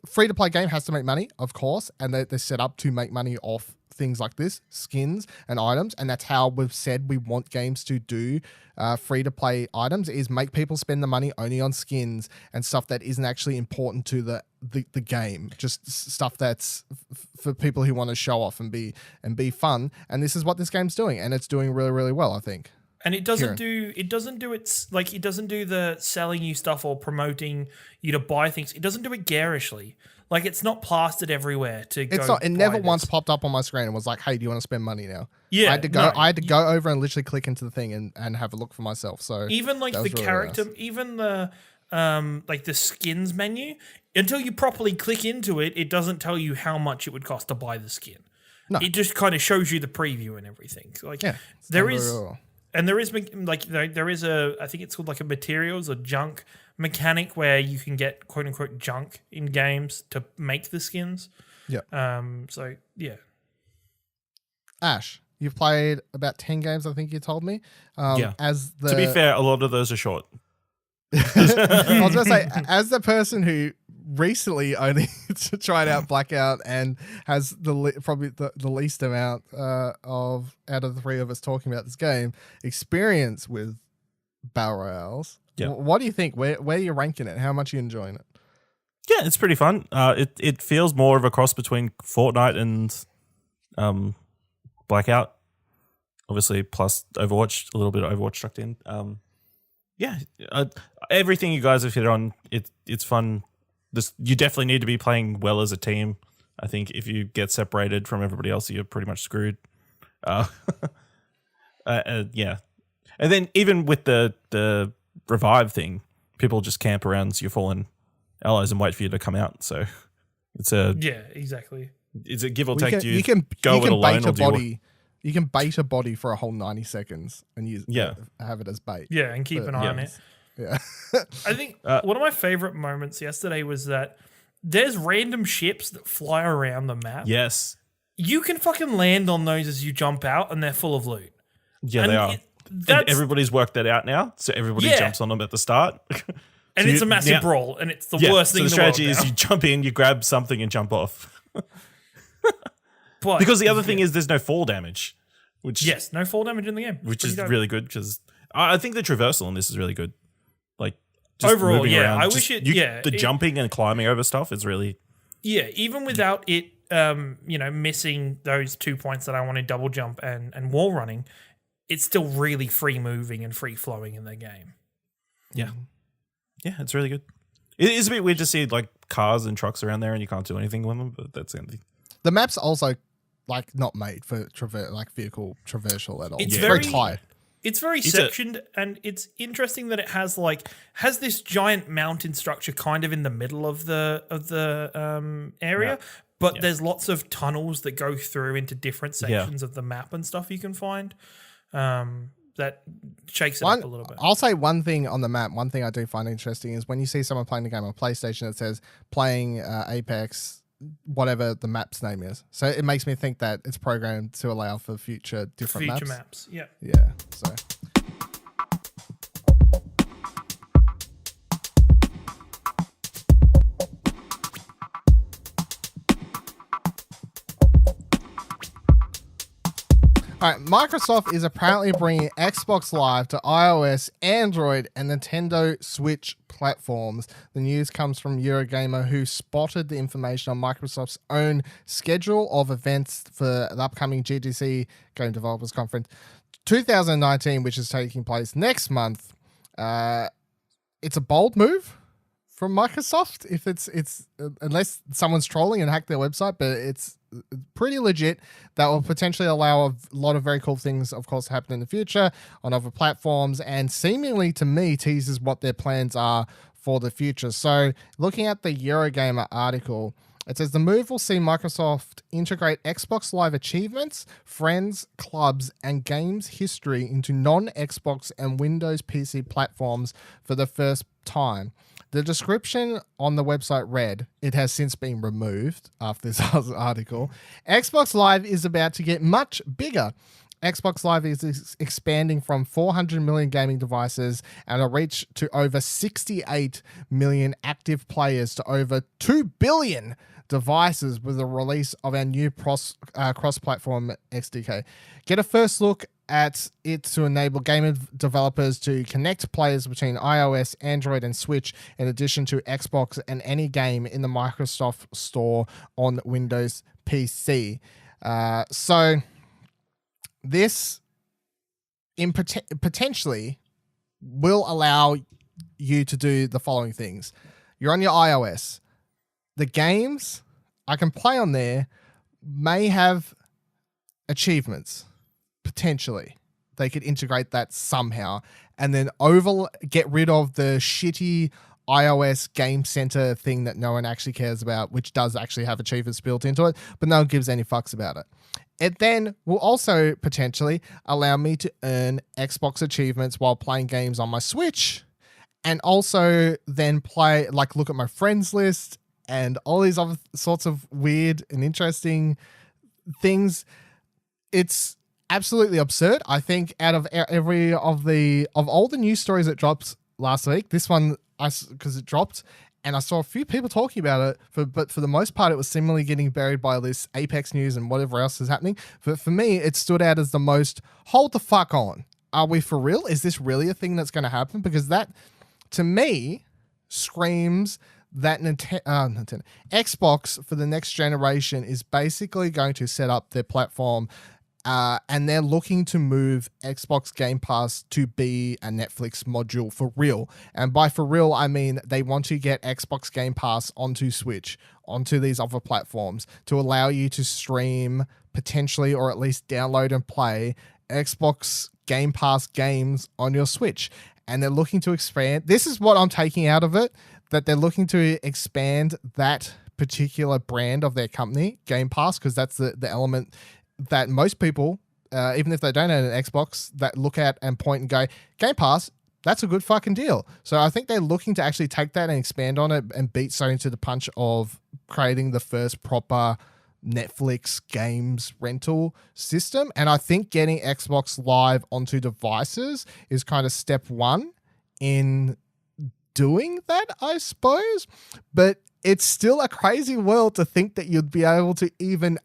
free-to-play game has to make money, of course, and they're set up to make money off things like this, skins and items, and that's how we've said we want games to do free-to-play items, is make people spend the money only on skins and stuff that isn't actually important to the game, just stuff that's for people who want to show off and be fun. And this is what this game's doing, and it's doing really, really well, I think. And it doesn't do the selling you stuff or promoting you to buy things. It doesn't do it garishly. Like, it's not plastered everywhere to go. It's not. It never once popped up on my screen and was like, "Hey, do you want to spend money now?" Yeah, I had to go over and literally click into the thing and have a look for myself. So even like the really character, nice. Even the like the skins menu, until you properly click into it, it doesn't tell you how much it would cost to buy the skin. No. It just kind of shows you the preview and everything. Like, yeah, there is I think it's called like a materials or junk mechanic where you can get quote unquote junk in games to make the skins. Yeah. So yeah. Ash, you've played about 10 games, I think you told me. Yeah. To be fair, a lot of those are short. I was going to say, as the person who recently only tried out Blackout and has probably the least amount of out of the three of us talking about this game experience with battle royales. Yeah. What do you think? Where are you ranking it? How much are you enjoying it? Yeah, it's pretty fun. It feels more of a cross between Fortnite and Blackout obviously, plus Overwatch, a little bit of Overwatch tucked in. Everything you guys have hit on, it's fun. You definitely need to be playing well as a team. I think if you get separated from everybody else, you're pretty much screwed. Yeah. And then even with the revive thing, people just camp around your fallen allies and wait for you to come out. So it's exactly. It's a give or take. You can bait a body. You can bait a body for a whole 90 seconds and have it as bait. Yeah, and keep an eye on it. Yeah. I think one of my favorite moments yesterday was that there's random ships that fly around the map. Yes. You can fucking land on those as you jump out and they're full of loot. Yeah, and they are. And everybody's worked that out now, so everybody jumps on them at the start. And it's a massive brawl, and it's the worst thing in the world. So the strategy is you jump in, you grab something, and jump off. Because the other thing is there's no fall damage. No fall damage in the game. Which is really good, because I think the traversal in this is really good. Like, just overall, around, I wish the jumping and climbing over stuff is really... Yeah, even without it, missing those 2 points that I wanted, double jump and wall running, it's still really free moving and free flowing in the game. Yeah. Yeah, it's really good. It is a bit weird to see like cars and trucks around there and you can't do anything with them, but that's anything. The map's also like not made for vehicle traversal at all. It's very tight. It's very sectioned, and it's interesting that it has this giant mountain structure kind of in the middle of the area, but there's lots of tunnels that go through into different sections of the map and stuff you can find. That shakes it up a little bit. I'll say one thing on the map. One thing I do find interesting is when you see someone playing the game on PlayStation, it says playing Apex, whatever the map's name is. So it makes me think that it's programmed to allow for future maps. Yeah. Yeah. So. All right, Microsoft is apparently bringing Xbox Live to iOS, Android, and Nintendo Switch platforms. The news comes from Eurogamer, who spotted the information on Microsoft's own schedule of events for the upcoming GDC, Game Developers Conference 2019, which is taking place next month. It's a bold move from Microsoft, if it's unless someone's trolling and hacked their website, but it's pretty legit. That will potentially allow a lot of very cool things, of course, to happen in the future on other platforms, and seemingly to me teases what their plans are for the future. So looking at the Eurogamer article, it says the move will see Microsoft integrate Xbox Live achievements, friends, clubs, and games history into non-Xbox and Windows PC platforms for the first time. The description on the website read, it has since been removed after this article, Xbox Live is about to get much bigger. Xbox Live is expanding from 400 million gaming devices and a reach to over 68 million active players to over 2 billion devices with the release of our new cross-platform SDK. Get a first look at it to enable game developers to connect players between iOS, Android, and Switch, in addition to Xbox and any game in the Microsoft Store on Windows PC. So this potentially will allow you to do the following things. You're on your iOS. The games I can play on there may have achievements. Potentially, they could integrate that somehow and then get rid of the shitty iOS Game Center thing that no one actually cares about, which does actually have achievements built into it, but no one gives any fucks about it. It then will also potentially allow me to earn Xbox achievements while playing games on my Switch, and also then look at my friends list and all these other sorts of weird and interesting things. It's absolutely absurd. I think out of all the news stories that dropped last week, this one, because it dropped, and I saw a few people talking about it, but for the most part, it was seemingly getting buried by this Apex news and whatever else is happening. But for me, it stood out as the most, hold the fuck on. Are we for real? Is this really a thing that's going to happen? Because that, to me, screams that Xbox for the next generation is basically going to set up their platform and they're looking to move Xbox Game Pass to be a Netflix module for real. And by for real, I mean they want to get Xbox Game Pass onto Switch, onto these other platforms, to allow you to stream potentially, or at least download and play Xbox Game Pass games on your Switch. And they're looking to expand. This is what I'm taking out of it, that they're looking to expand that particular brand of their company, Game Pass, because that's the element that most people, even if they don't own an Xbox, that look at and point and go, Game Pass, that's a good fucking deal. So I think they're looking to actually take that and expand on it and beat Sony to the punch of creating the first proper Netflix games rental system. And I think getting Xbox Live onto devices is kind of step one in doing that, I suppose. But it's still a crazy world to think that you'd be able to even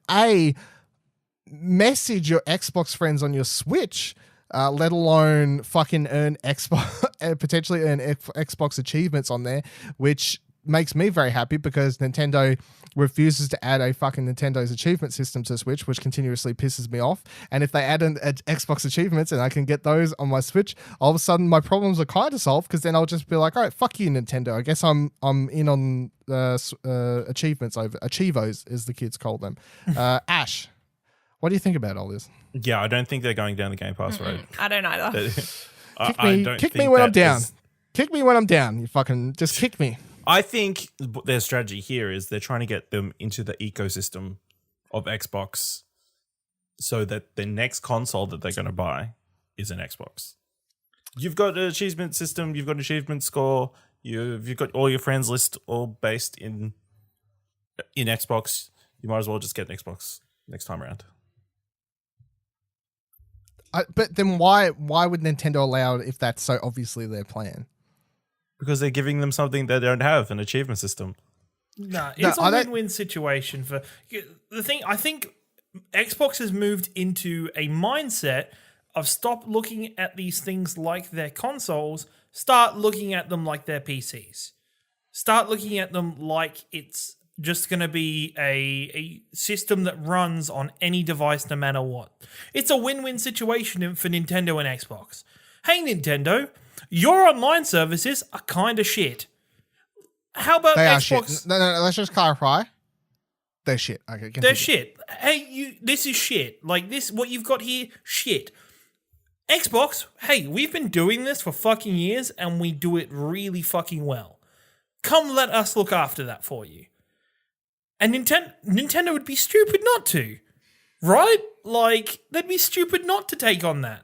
message your Xbox friends on your Switch, let alone fucking earn potentially earn Xbox achievements on there, which makes me very happy because Nintendo refuses to add a fucking Nintendo's achievement system to Switch, which continuously pisses me off. And if they add an Xbox achievements and I can get those on my Switch, all of a sudden my problems are kind of solved, because then I'll just be like, all right, fuck you, Nintendo. I guess I'm in on achievements over Achievos, as the kids call them. Ash, what do you think about all this? Yeah, I don't think they're going down the Game Pass road. I don't either. Kick me when I'm down. Kick me when I'm down. You fucking just kick me. I think their strategy here is they're trying to get them into the ecosystem of Xbox so that the next console that they're going to buy is an Xbox. You've got an achievement system, you've got an achievement score, you've got all your friends list all based in Xbox. You might as well just get an Xbox next time around. But then why would Nintendo allow it if that's so obviously their plan? Because they're giving them something they don't have, an achievement system. It's a win-win situation for the thing. I think Xbox has moved into a mindset of stop looking at these things like their consoles, start looking at them like their PCs. Start looking at them like it's just going to be a system that runs on any device no matter what. It's a win-win situation for Nintendo and Xbox. Hey, Nintendo, your online services are kind of shit. How about they Xbox? Are shit. No, let's just clarify. They're shit. Okay, continue. They're shit. Hey, this is shit. Like this, what you've got here, shit. Xbox, hey, we've been doing this for fucking years and we do it really fucking well. Come let us look after that for you. And Nintendo would be stupid not to, right? Like, they'd be stupid not to take on that.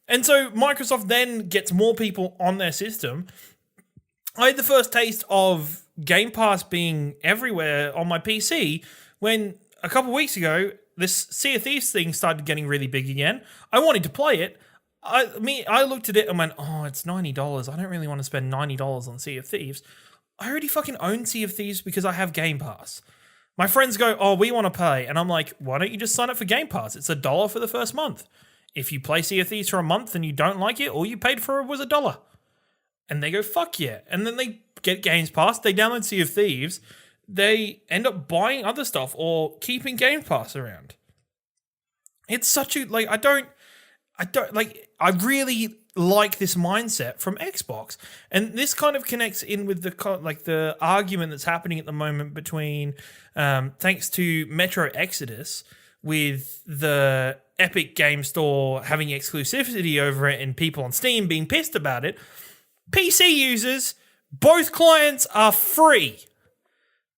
And so Microsoft then gets more people on their system. I had the first taste of Game Pass being everywhere on my PC when a couple of weeks ago, this Sea of Thieves thing started getting really big again. I wanted to play it. I looked at it and went, oh, it's $90. I don't really want to spend $90 on Sea of Thieves. I already fucking own Sea of Thieves because I have Game Pass. My friends go, oh, we want to pay. And I'm like, why don't you just sign up for Game Pass? It's $1 for the first month. If you play Sea of Thieves for a month and you don't like it, all you paid for it was $1. And they go, fuck yeah. And then they get Games Pass, they download Sea of Thieves, they end up buying other stuff or keeping Game Pass around. It's such a, like, I really like this mindset from Xbox. And this kind of connects in with the argument that's happening at the moment between, thanks to Metro Exodus, with the Epic Game Store having exclusivity over it and people on Steam being pissed about it. PC users, both clients are free.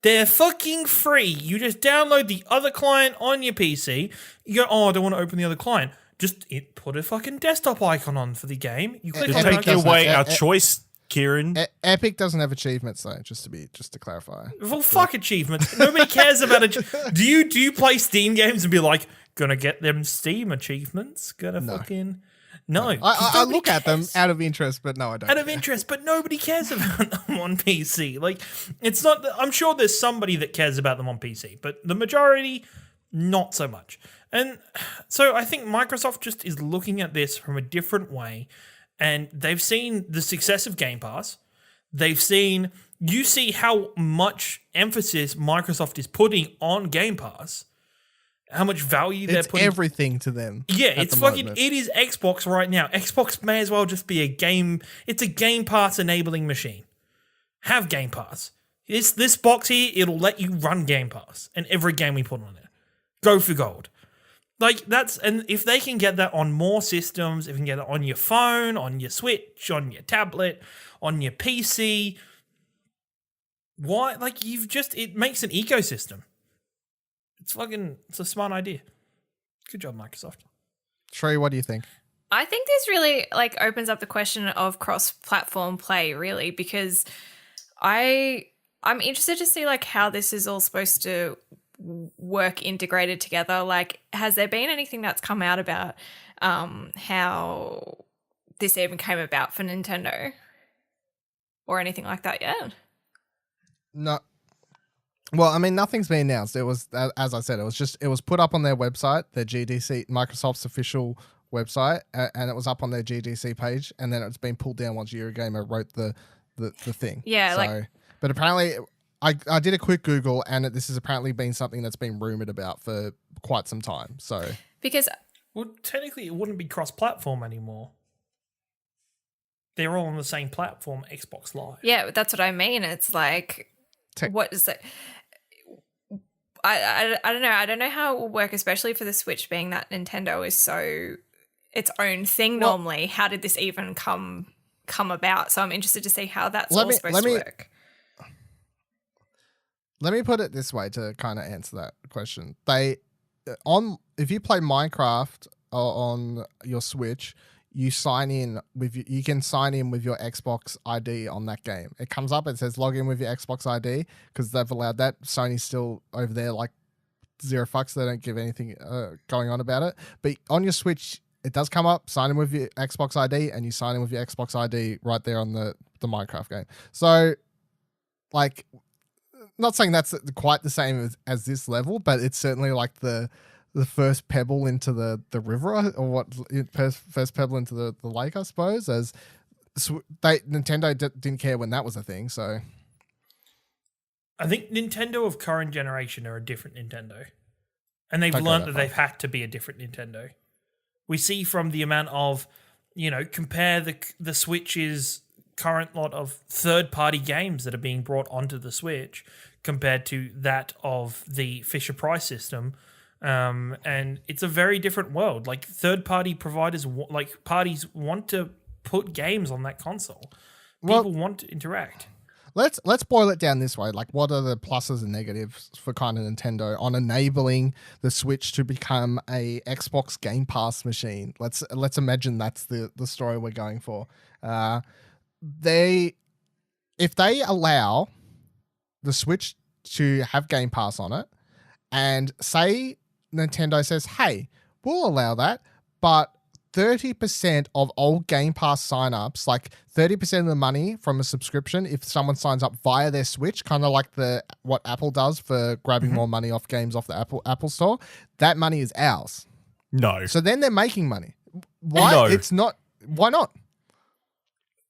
They're fucking free. You just download the other client on your PC. You go, oh, I don't want to open the other client. Just put a fucking desktop icon on for the game. You click on it. Take away our choice, Ciaran. Epic doesn't have achievements though, just to clarify. Well, fuck achievements. Nobody cares about it. Do you play Steam games and be like, gonna get them Steam achievements? Fucking no. I look at them out of interest, but no, I don't. Out of interest, but nobody cares about them on PC. Like, it's not. I'm sure there's somebody that cares about them on PC, but the majority, not so much. And so I think Microsoft just is looking at this from a different way, and they've seen the success of Game Pass. They've seen, you see how much emphasis Microsoft is putting on Game Pass, how much value they're It's putting. everything to them. Yeah, it's fucking. It is Xbox right now. Xbox may as well just be a game. It's a Game Pass enabling machine. Have Game Pass. This box here, it'll let you run Game Pass and every game we put on it. Go for gold. Like and if they can get that on more systems, if you can get it on your phone, on your Switch, on your tablet, on your PC, why? Like it makes an ecosystem. It's a smart idea. Good job, Microsoft. Trey, what do you think? I think this really opens up the question of cross-platform play, really, because I'm interested to see how this is all supposed to work integrated together. Like, has there been anything that's come out about how this even came about for Nintendo or anything like that yet? No. Well, I mean, nothing's been announced. It was, as I said, it was put up on their website, their GDC, Microsoft's official website, and it was up on their GDC page, and then it's been pulled down once Eurogamer wrote the thing. Yeah, but apparently, I did a quick Google, and this has apparently been something that's been rumored about for quite some time. So because technically, it wouldn't be cross-platform anymore. They're all on the same platform, Xbox Live. Yeah, that's what I mean. It's what is it? I don't know. I don't know how it will work, especially for the Switch, being that Nintendo is so its own thing normally. How did this even come about? So I'm interested to see how that's all supposed to work. Let me put it this way to kind of answer that question. If you play Minecraft on your Switch, you can sign in with your Xbox ID on that game. It comes up, it says log in with your Xbox ID because they've allowed that. Sony's still over there zero fucks. They don't give anything going on about it. But on your Switch, it does come up, sign in with your Xbox ID, and you sign in with your Xbox ID right there on the Minecraft game. So, not saying that's quite the same as this level, but it's certainly the first pebble into the river, or what first pebble into the lake, I suppose. As Nintendo didn't care when that was a thing, so I think Nintendo of current generation are a different Nintendo, and they've learned that they've had to be a different Nintendo. We see from the amount of, compare the Switch's current lot of third-party games that are being brought onto the Switch compared to that of the Fisher-Price system. And it's a very different world. Third-party providers, parties want to put games on that console. People want to interact. Let's boil it down this way. What are the pluses and negatives for kind of Nintendo on enabling the Switch to become a Xbox Game Pass machine? Let's imagine that's the story we're going for. If they allow the Switch to have Game Pass on it, and say Nintendo says, hey, we'll allow that, but 30% of all Game Pass signups, 30% of the money from a subscription, if someone signs up via their Switch, kind of like what Apple does for grabbing more money off games off the Apple Store, that money is ours. No. So then they're making money. Why? No. It's not. Why not?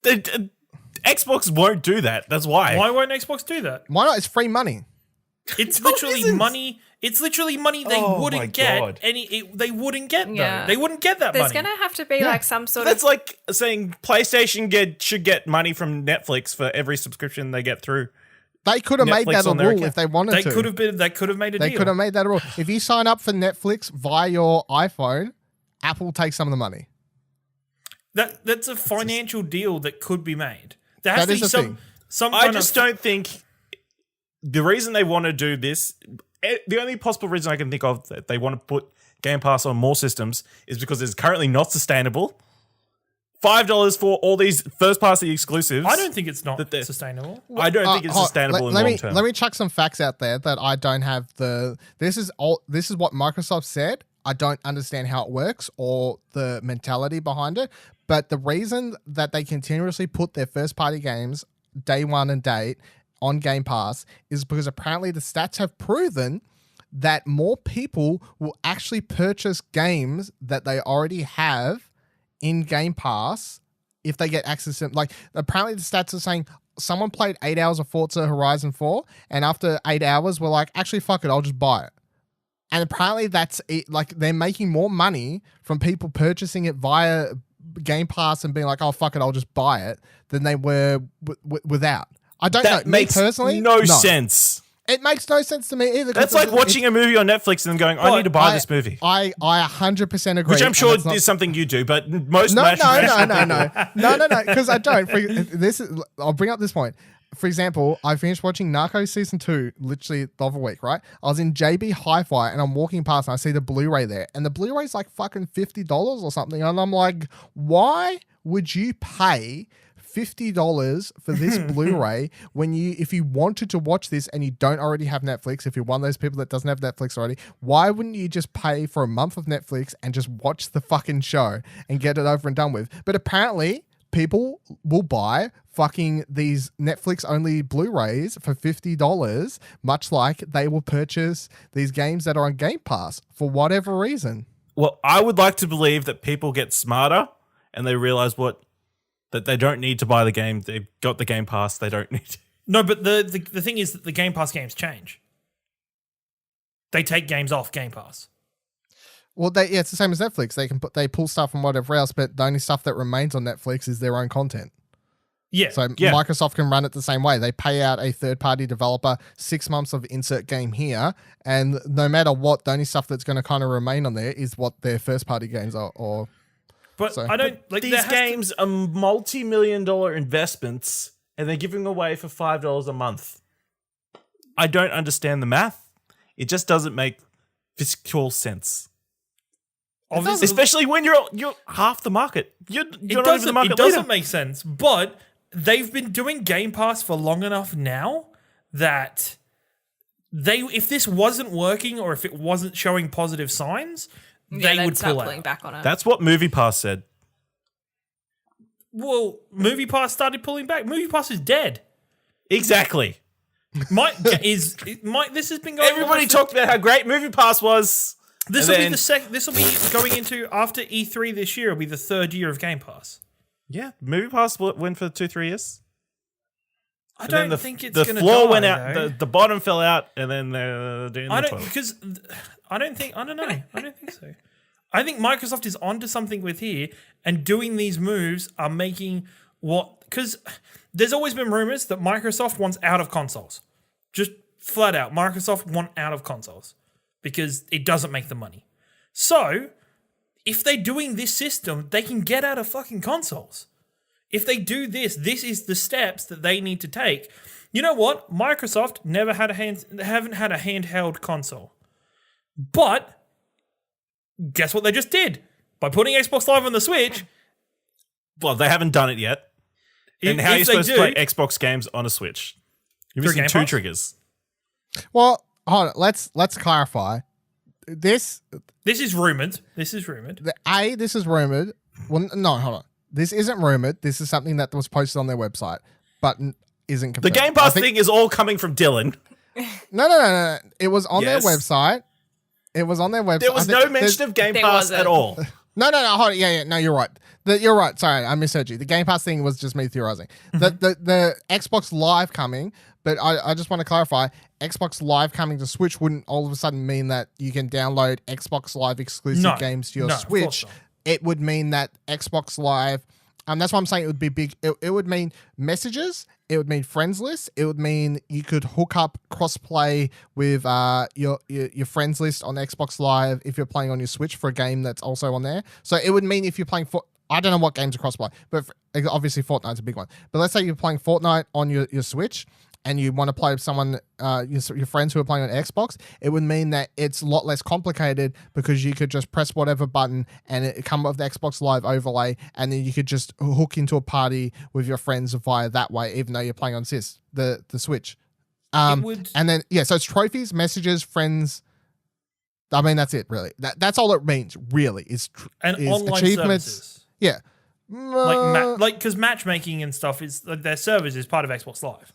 Xbox won't do that. That's why. Why won't Xbox do that? Why not? It's free money. It's literally money. It's literally money they wouldn't get. They wouldn't get though. They wouldn't get that There's money. going to have to be some sort That's of. like saying PlayStation should get money from Netflix for every subscription they get through. They could have made that a rule if they wanted to. They could have made a deal. They could have made that a rule. If you sign up for Netflix via your iPhone, Apple takes some of the money. That's a financial deal that could be made. There That has to is be a thing. I just don't think the reason they want to do this, the only possible reason I can think of that they want to put Game Pass on more systems is because it's currently not sustainable. $5 for all these first-party exclusives. I don't think it's not sustainable. I don't think it's sustainable in the long term. Let me chuck some facts out there that I don't have This is what Microsoft said. I don't understand how it works or the mentality behind it. But the reason that they continuously put their first-party games day one and date on Game Pass is because apparently the stats have proven that more people will actually purchase games that they already have in Game Pass if they get access to them. Apparently the stats are saying someone played 8 hours of Forza Horizon 4 and after 8 hours were like, actually, fuck it, I'll just buy it. And apparently that's it. Like, they're making more money from people purchasing it via Game Pass and being like, oh, fuck it, I'll just buy it, than they were without. I don't know. That makes me personally, no sense. It makes no sense to me either. That's like watching a movie on Netflix and then going, I need to buy this movie. I 100% agree. Which I'm sure is something you do, but most no, because I don't. I'll bring up this point. For example, I finished watching Narcos Season 2 literally the other week, right? I was in JB Hi-Fi and I'm walking past and I see the Blu-ray there. And the Blu-ray's like fucking $50 or something. And I'm like, why would you pay $50 for this Blu-ray if you wanted to watch this and you don't already have Netflix, if you're one of those people that doesn't have Netflix already, why wouldn't you just pay for a month of Netflix and just watch the fucking show and get it over and done with? But apparently people will buy fucking these Netflix only Blu-rays for $50, much like they will purchase these games that are on Game Pass for whatever reason. Well, I would like to believe that people get smarter and they realize that they don't need to buy the game. They've got the Game Pass. They don't need to. No, but the thing is that the Game Pass games change. They take games off Game Pass. Well, it's the same as Netflix. They pull stuff from whatever else, but the only stuff that remains on Netflix is their own content. Yeah. So Microsoft can run it the same way. They pay out a third-party developer 6 months of insert game here, and no matter what, the only stuff that's going to kind of remain on there is what their first-party games are. I don't like these games are multi-million-dollar investments, and they're giving away for $5 a month. I don't understand the math. It just doesn't make fiscal sense. Obviously, especially when you're half the market. You're not even the market leader. It doesn't make sense, but they've been doing Game Pass for long enough now that if this wasn't working or if it wasn't showing positive signs, they would pull out. Back on it. That's what Movie Pass said. Well, Movie Pass started pulling back. Movie Pass is dead. Exactly. This has been going. Everybody talked about how great Movie Pass was. This will be the second. This will be going into after E3 this year. Will be the third year of Game Pass. Yeah, Movie Pass went for 2-3 years. I don't think it's the going to floor die, went out. though. The bottom fell out, and then they're doing the toilet. Because I don't know. I don't think so. I think Microsoft is onto something with here, and doing these moves are making because there's always been rumors that Microsoft wants out of consoles, just flat out. Microsoft want out of consoles because it doesn't make the money. So if they're doing this system, they can get out of fucking consoles. If they do this is the steps that they need to take. You know what? Microsoft haven't had a handheld console. But guess what they just did? By putting Xbox Live on the Switch. Well, they haven't done it yet. And how are you supposed to play Xbox games on a Switch? You're missing two triggers. Well, hold on. Let's clarify. This is rumored. This is rumored. This is rumored. Well, no, hold on. This isn't rumored. This is something that was posted on their website, but isn't confirmed. The Game Pass thing is all coming from Dylan. No. It was on their website. It was on their website. There was no mention of Game Pass at all. No. Hold on. Yeah. No, you're right. You're right. Sorry, I misheard you. The Game Pass thing was just me theorizing. The Xbox Live coming, but I just want to clarify, Xbox Live coming to Switch wouldn't all of a sudden mean that you can download Xbox Live exclusive games to your Switch. It would mean that Xbox Live, that's why I'm saying it would be big. It would mean messages. It would mean friends list. It would mean you could hook up crossplay with your friends list on Xbox Live if you're playing on your Switch for a game that's also on there. So it would mean if you're playing I don't know what games are crossplay, but obviously Fortnite's a big one. But let's say you're playing Fortnite on your Switch and you want to play with someone, your friends who are playing on Xbox, it would mean that it's a lot less complicated because you could just press whatever button and it come with the Xbox Live overlay, and then you could just hook into a party with your friends via that way, even though you're playing on the Switch. And then so it's trophies, messages, friends. I mean, that's it, really. That's all it means, really. Is online achievements. Services. Yeah. Because matchmaking and stuff is their service is part of Xbox Live.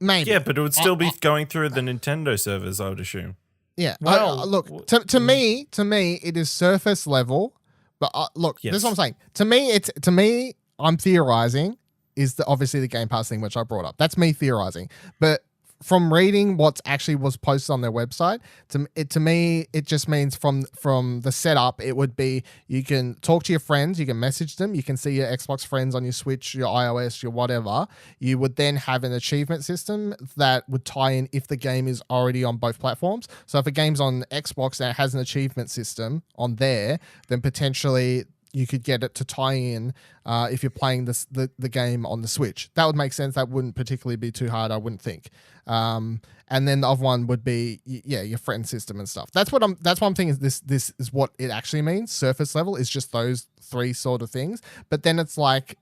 Maybe. Yeah, but it would still be going through the Nintendo servers, I would assume. Yeah. Well, look, to me, it is surface level. But look, this is what I'm saying. To me, I'm theorizing is obviously the Game Pass thing, which I brought up. That's me theorizing. But from reading what actually was posted on their website, to me, it just means from the setup, it would be you can talk to your friends, you can message them, you can see your Xbox friends on your Switch, your iOS, your whatever. You would then have an achievement system that would tie in if the game is already on both platforms. So if a game's on Xbox and it has an achievement system on there, then potentially you could get it to tie in if you're playing the game on the Switch. That would make sense. That wouldn't particularly be too hard, I wouldn't think. And then the other one would be your friend system and stuff. That's what I'm thinking. This is what it actually means. Surface level is just those three sort of things. But then it's like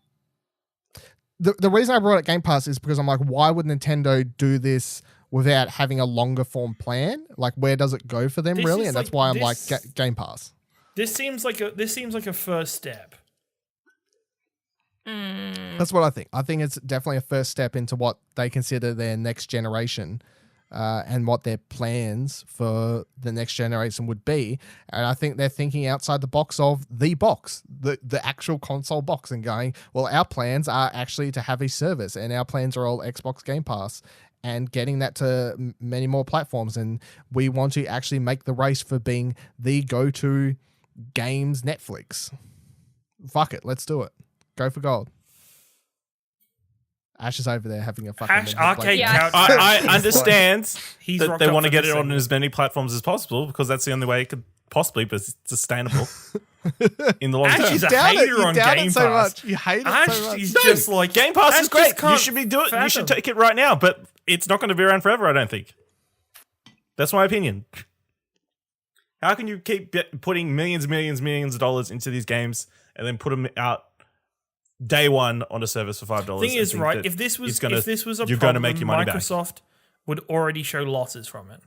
the reason I brought up Game Pass is because I'm like, why would Nintendo do this without having a longer form plan? Like, where does it go for them really? And that's why I'm like Game Pass. This seems like a first step. That's what I think. I think it's definitely a first step into what they consider their next generation, and what their plans for the next generation would be. And I think they're thinking outside the box of the box, the actual console box, and going, well, our plans are actually to have a service, and our plans are all Xbox Game Pass, and getting that to many more platforms. And we want to actually make the race for being the go-to games Netflix. Fuck it, let's do it. Go for gold. Ash is over there having a fucking Ash arcade couch. I understand He's that they want to get it on segment. as many platforms as possible, because that's the only way it could possibly be sustainable in the long Ash term. is a hater on Game so Pass. much. You hate it Ash so much. is just like Game Pass Ash is great. just can't You should be doing. You should fathom. take it right now, but it's not going to be around forever, I don't think. That's my opinion. How can you keep putting millions of dollars into these games and then put them out day one on a service for $5? Thing is, right? If this was a you're problem, going to make your money back. Microsoft would already show losses from it.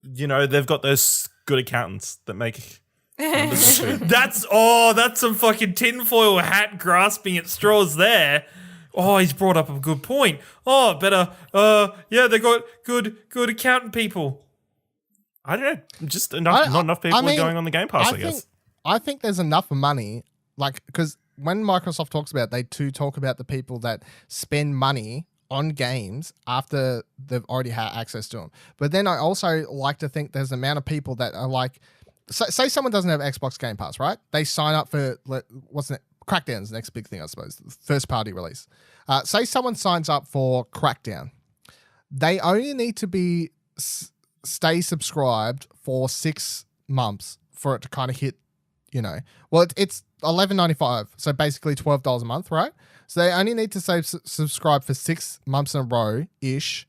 You know, they've got those good accountants that make. That's some fucking tinfoil hat grasping at straws there. Oh, he's brought up a good point. Oh, better. They got good accountant people. I don't know. Just not enough people are going on the Game Pass, I guess. I think there's enough money, like, because when Microsoft talks about it, they do talk about the people that spend money on games after they've already had access to them. But then I also like to think there's an amount of people that are like, say someone doesn't have Xbox Game Pass, right? They sign up for, Crackdown's the next big thing, I suppose, first party release. Say someone signs up for Crackdown. They only need to be stay subscribed for 6 months for it to kind of hit, it's $11.95, so basically $12 a month, right? So they only need to subscribe for 6 months in a row ish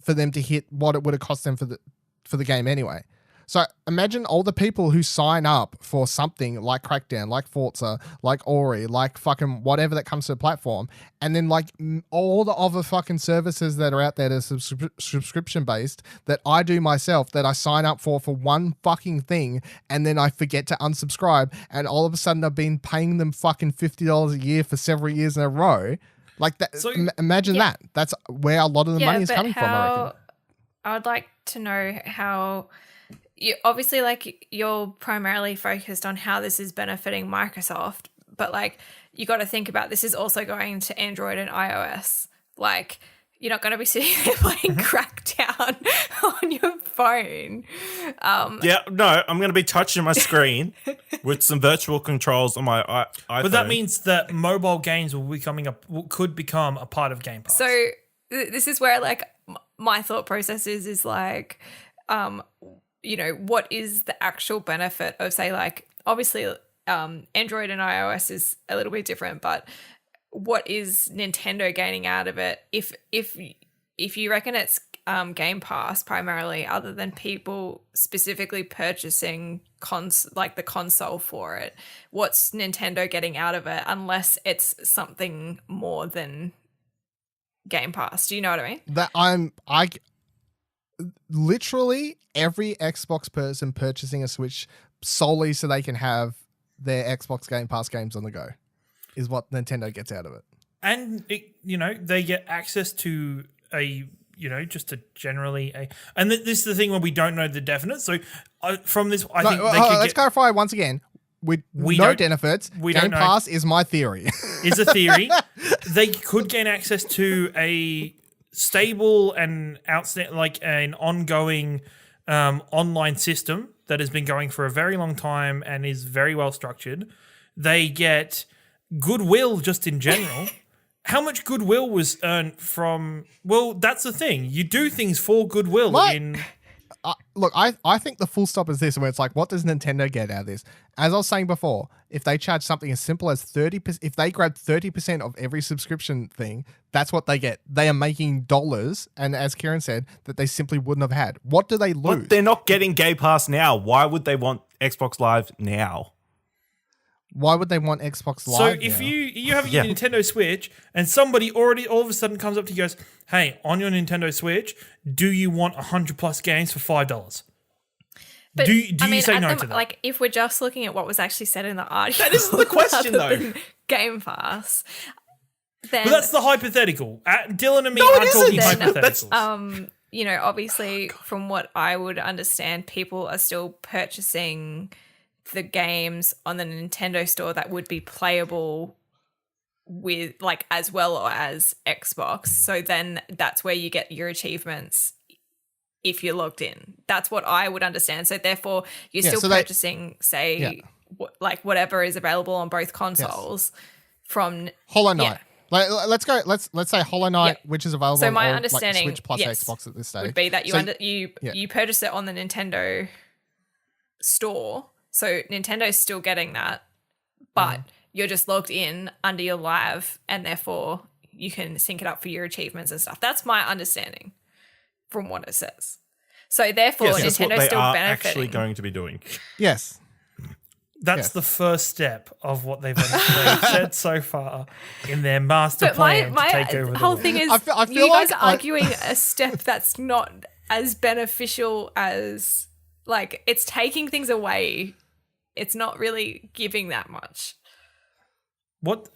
for them to hit what it would have cost them for the game anyway. So imagine all the people who sign up for something like Crackdown, like Forza, like Ori, like fucking whatever that comes to the platform, and then like all the other fucking services that are out there that are subscription based that I do myself, that I sign up for one fucking thing, and then I forget to unsubscribe, and all of a sudden I've been paying them fucking $50 a year for several years in a row. Like that. So, imagine that. That's where a lot of the money is coming from, I reckon. I would like to know how. Obviously, like, you're primarily focused on how this is benefiting Microsoft, but like, you got to think about this is also going to Android and iOS. Like, you're not going to be sitting there playing Crackdown on your phone. I'm going to be touching my screen with some virtual controls on my iPhone. But that means that mobile games could become a part of Game Pass. So this is where, like, my thought process is like, what is the actual benefit of, say, like, obviously Android and iOS is a little bit different, but what is Nintendo gaining out of it? If you reckon it's Game Pass primarily, other than people specifically purchasing the console for it, what's Nintendo getting out of it, unless it's something more than Game Pass? Do you know what I mean? Literally every Xbox person purchasing a Switch solely so they can have their Xbox Game Pass games on the go is what Nintendo gets out of it. And they get access to this is the thing where we don't know the definite. So from this, I think let's clarify once again. We no benefits. Game Pass is my theory. Is a theory. They could gain access to a stable and outstanding, like an ongoing online system that has been going for a very long time and is very well structured. They get goodwill just in general. How much goodwill was earned from... Well, that's the thing. You do things for goodwill look, I think the full stop is this, where it's like, what does Nintendo get out of this? As I was saying before, if they charge something as simple as 30%, if they grab 30% of every subscription thing, that's what they get. They are making dollars, and as Ciaran said, that they simply wouldn't have had. What do they lose? But they're not getting Game Pass now. Why would they want Xbox Live now? Why would they want Xbox Live? So if you have your Nintendo Switch and somebody already all of a sudden comes up to you and goes, hey, on your Nintendo Switch, do you want 100 plus games for $5? But, do you say no to that? Like, if we're just looking at what was actually said in the article, that isn't the question, though. Game Pass. Then, but that's the hypothetical. Dylan and me aren't talking hypotheticals. You know, obviously, from what I would understand, people are still purchasing the games on the Nintendo store that would be playable with, like, as well as Xbox. So then that's where you get your achievements if you're logged in. That's what I would understand. So therefore, you're still purchasing, like whatever is available on both consoles from Hollow Knight. Yeah. Let's say Hollow Knight, which is available. So my on understanding, Switch plus Xbox at this stage would be that you purchase it on the Nintendo store. So Nintendo's still getting that, but you're just logged in under your Live, and therefore you can sync it up for your achievements and stuff. That's my understanding from what it says. So therefore, Nintendo's still benefiting. Actually going to be doing. Yes. That's the first step of what they've said so far in their master plan to take over the whole world. Thing is, I feel you guys like are arguing a step that's not as beneficial as, like, it's taking things away. It's not really giving that much. What?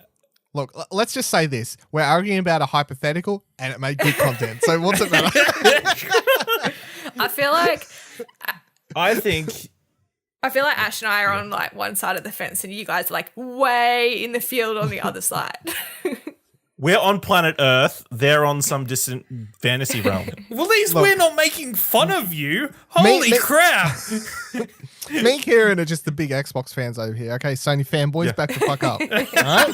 Look, let's just say this. We're arguing about a hypothetical and it made good content. So what's it matter? I feel like Ash and I are on, like, one side of the fence and you guys are, like, way in the field on the other side. We're on planet Earth. They're on some distant fantasy realm. Well, at least we're not making fun of you. Holy crap. Me, Ciaran, are just the big Xbox fans over here. Okay, Sony fanboys, back the fuck up. All right?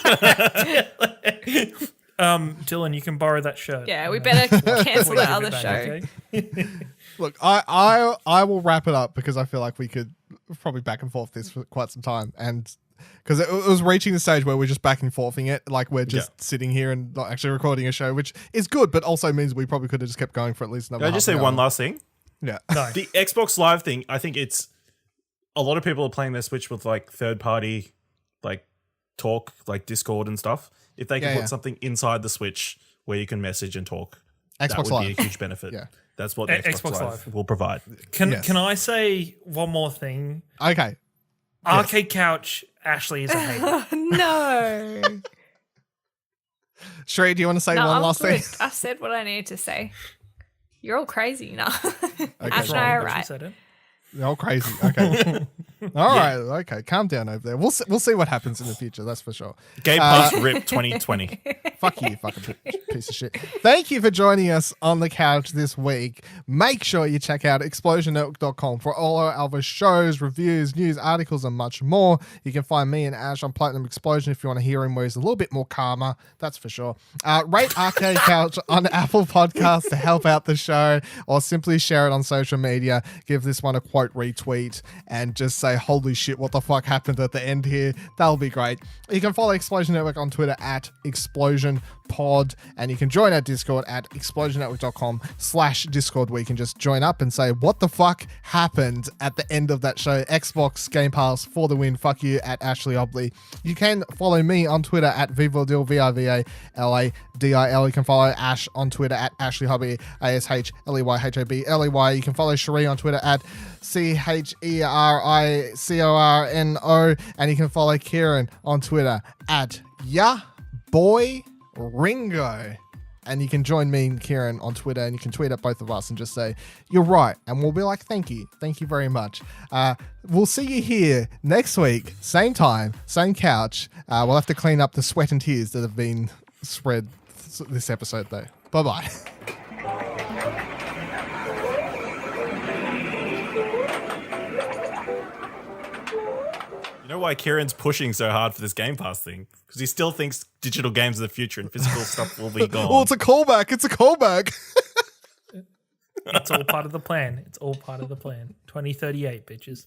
Dylan, you can borrow that shirt. Yeah, we better cancel that other show. Okay? Look, I will wrap it up because I feel like we could probably back and forth this for quite some time, and because it was reaching the stage where we're just back and forthing it, like we're just sitting here and not actually recording a show, which is good, but also means we probably could have just kept going for at least another. Can I just say one last thing? Yeah, no. The Xbox Live thing. I think it's a lot of people are playing their Switch with, like, third party, like, talk, like Discord and stuff. If they can put something inside the Switch where you can message and talk, that would be a huge benefit. Yeah. That's what the Xbox Live will provide. Can I say one more thing? Okay. Arcade Couch, Ashley is a hater. No. Sheree, do you want to say one last thing? I said what I needed to say. You're all crazy. No. Okay. Ash and I are right. You're all crazy. Okay. All right. Okay. Calm down over there. We'll see what happens in the future. That's for sure. Game Pass RIP 2020. Fuck you, fucking piece of shit. Thank you for joining us on the couch this week. Make sure you check out explosionnetwork.com for all our other shows, reviews, news, articles, and much more. You can find me and Ash on Platinum Explosion if you want to hear him where he's a little bit more calmer. That's for sure. Rate Arcade Couch on Apple Podcasts to help out the show, or simply share it on social media. Give this one a quote retweet and just say, holy shit, what the fuck happened at the end here? That'll be great. You can follow Explosion Network on Twitter at ExplosionPod, and you can join our Discord at explosionnetwork.com/Discord, where you can just join up and say, what the fuck happened at the end of that show? Xbox Game Pass for the win. Fuck you at Ashley Obley. You can follow me on Twitter at Vivaladil, VIVALADIL. You can follow Ash on Twitter at Ashley Hobby, ASHLEYHOBLEY. You can follow Cherie on Twitter at CHERICORNO, and you can follow Ciaran on Twitter at Boy Ringo. And you can join me and Ciaran on Twitter, and you can tweet at both of us and just say, you're right. And we'll be like, thank you very much. We'll see you here next week, same time, same couch. We'll have to clean up the sweat and tears that have been spread this episode, though. Bye-bye. You know why Ciaran's pushing so hard for this Game Pass thing? Because he still thinks digital games are the future and physical stuff will be gone. Well, it's a callback. It's a callback. It's all part of the plan. It's all part of the plan. 2038, bitches.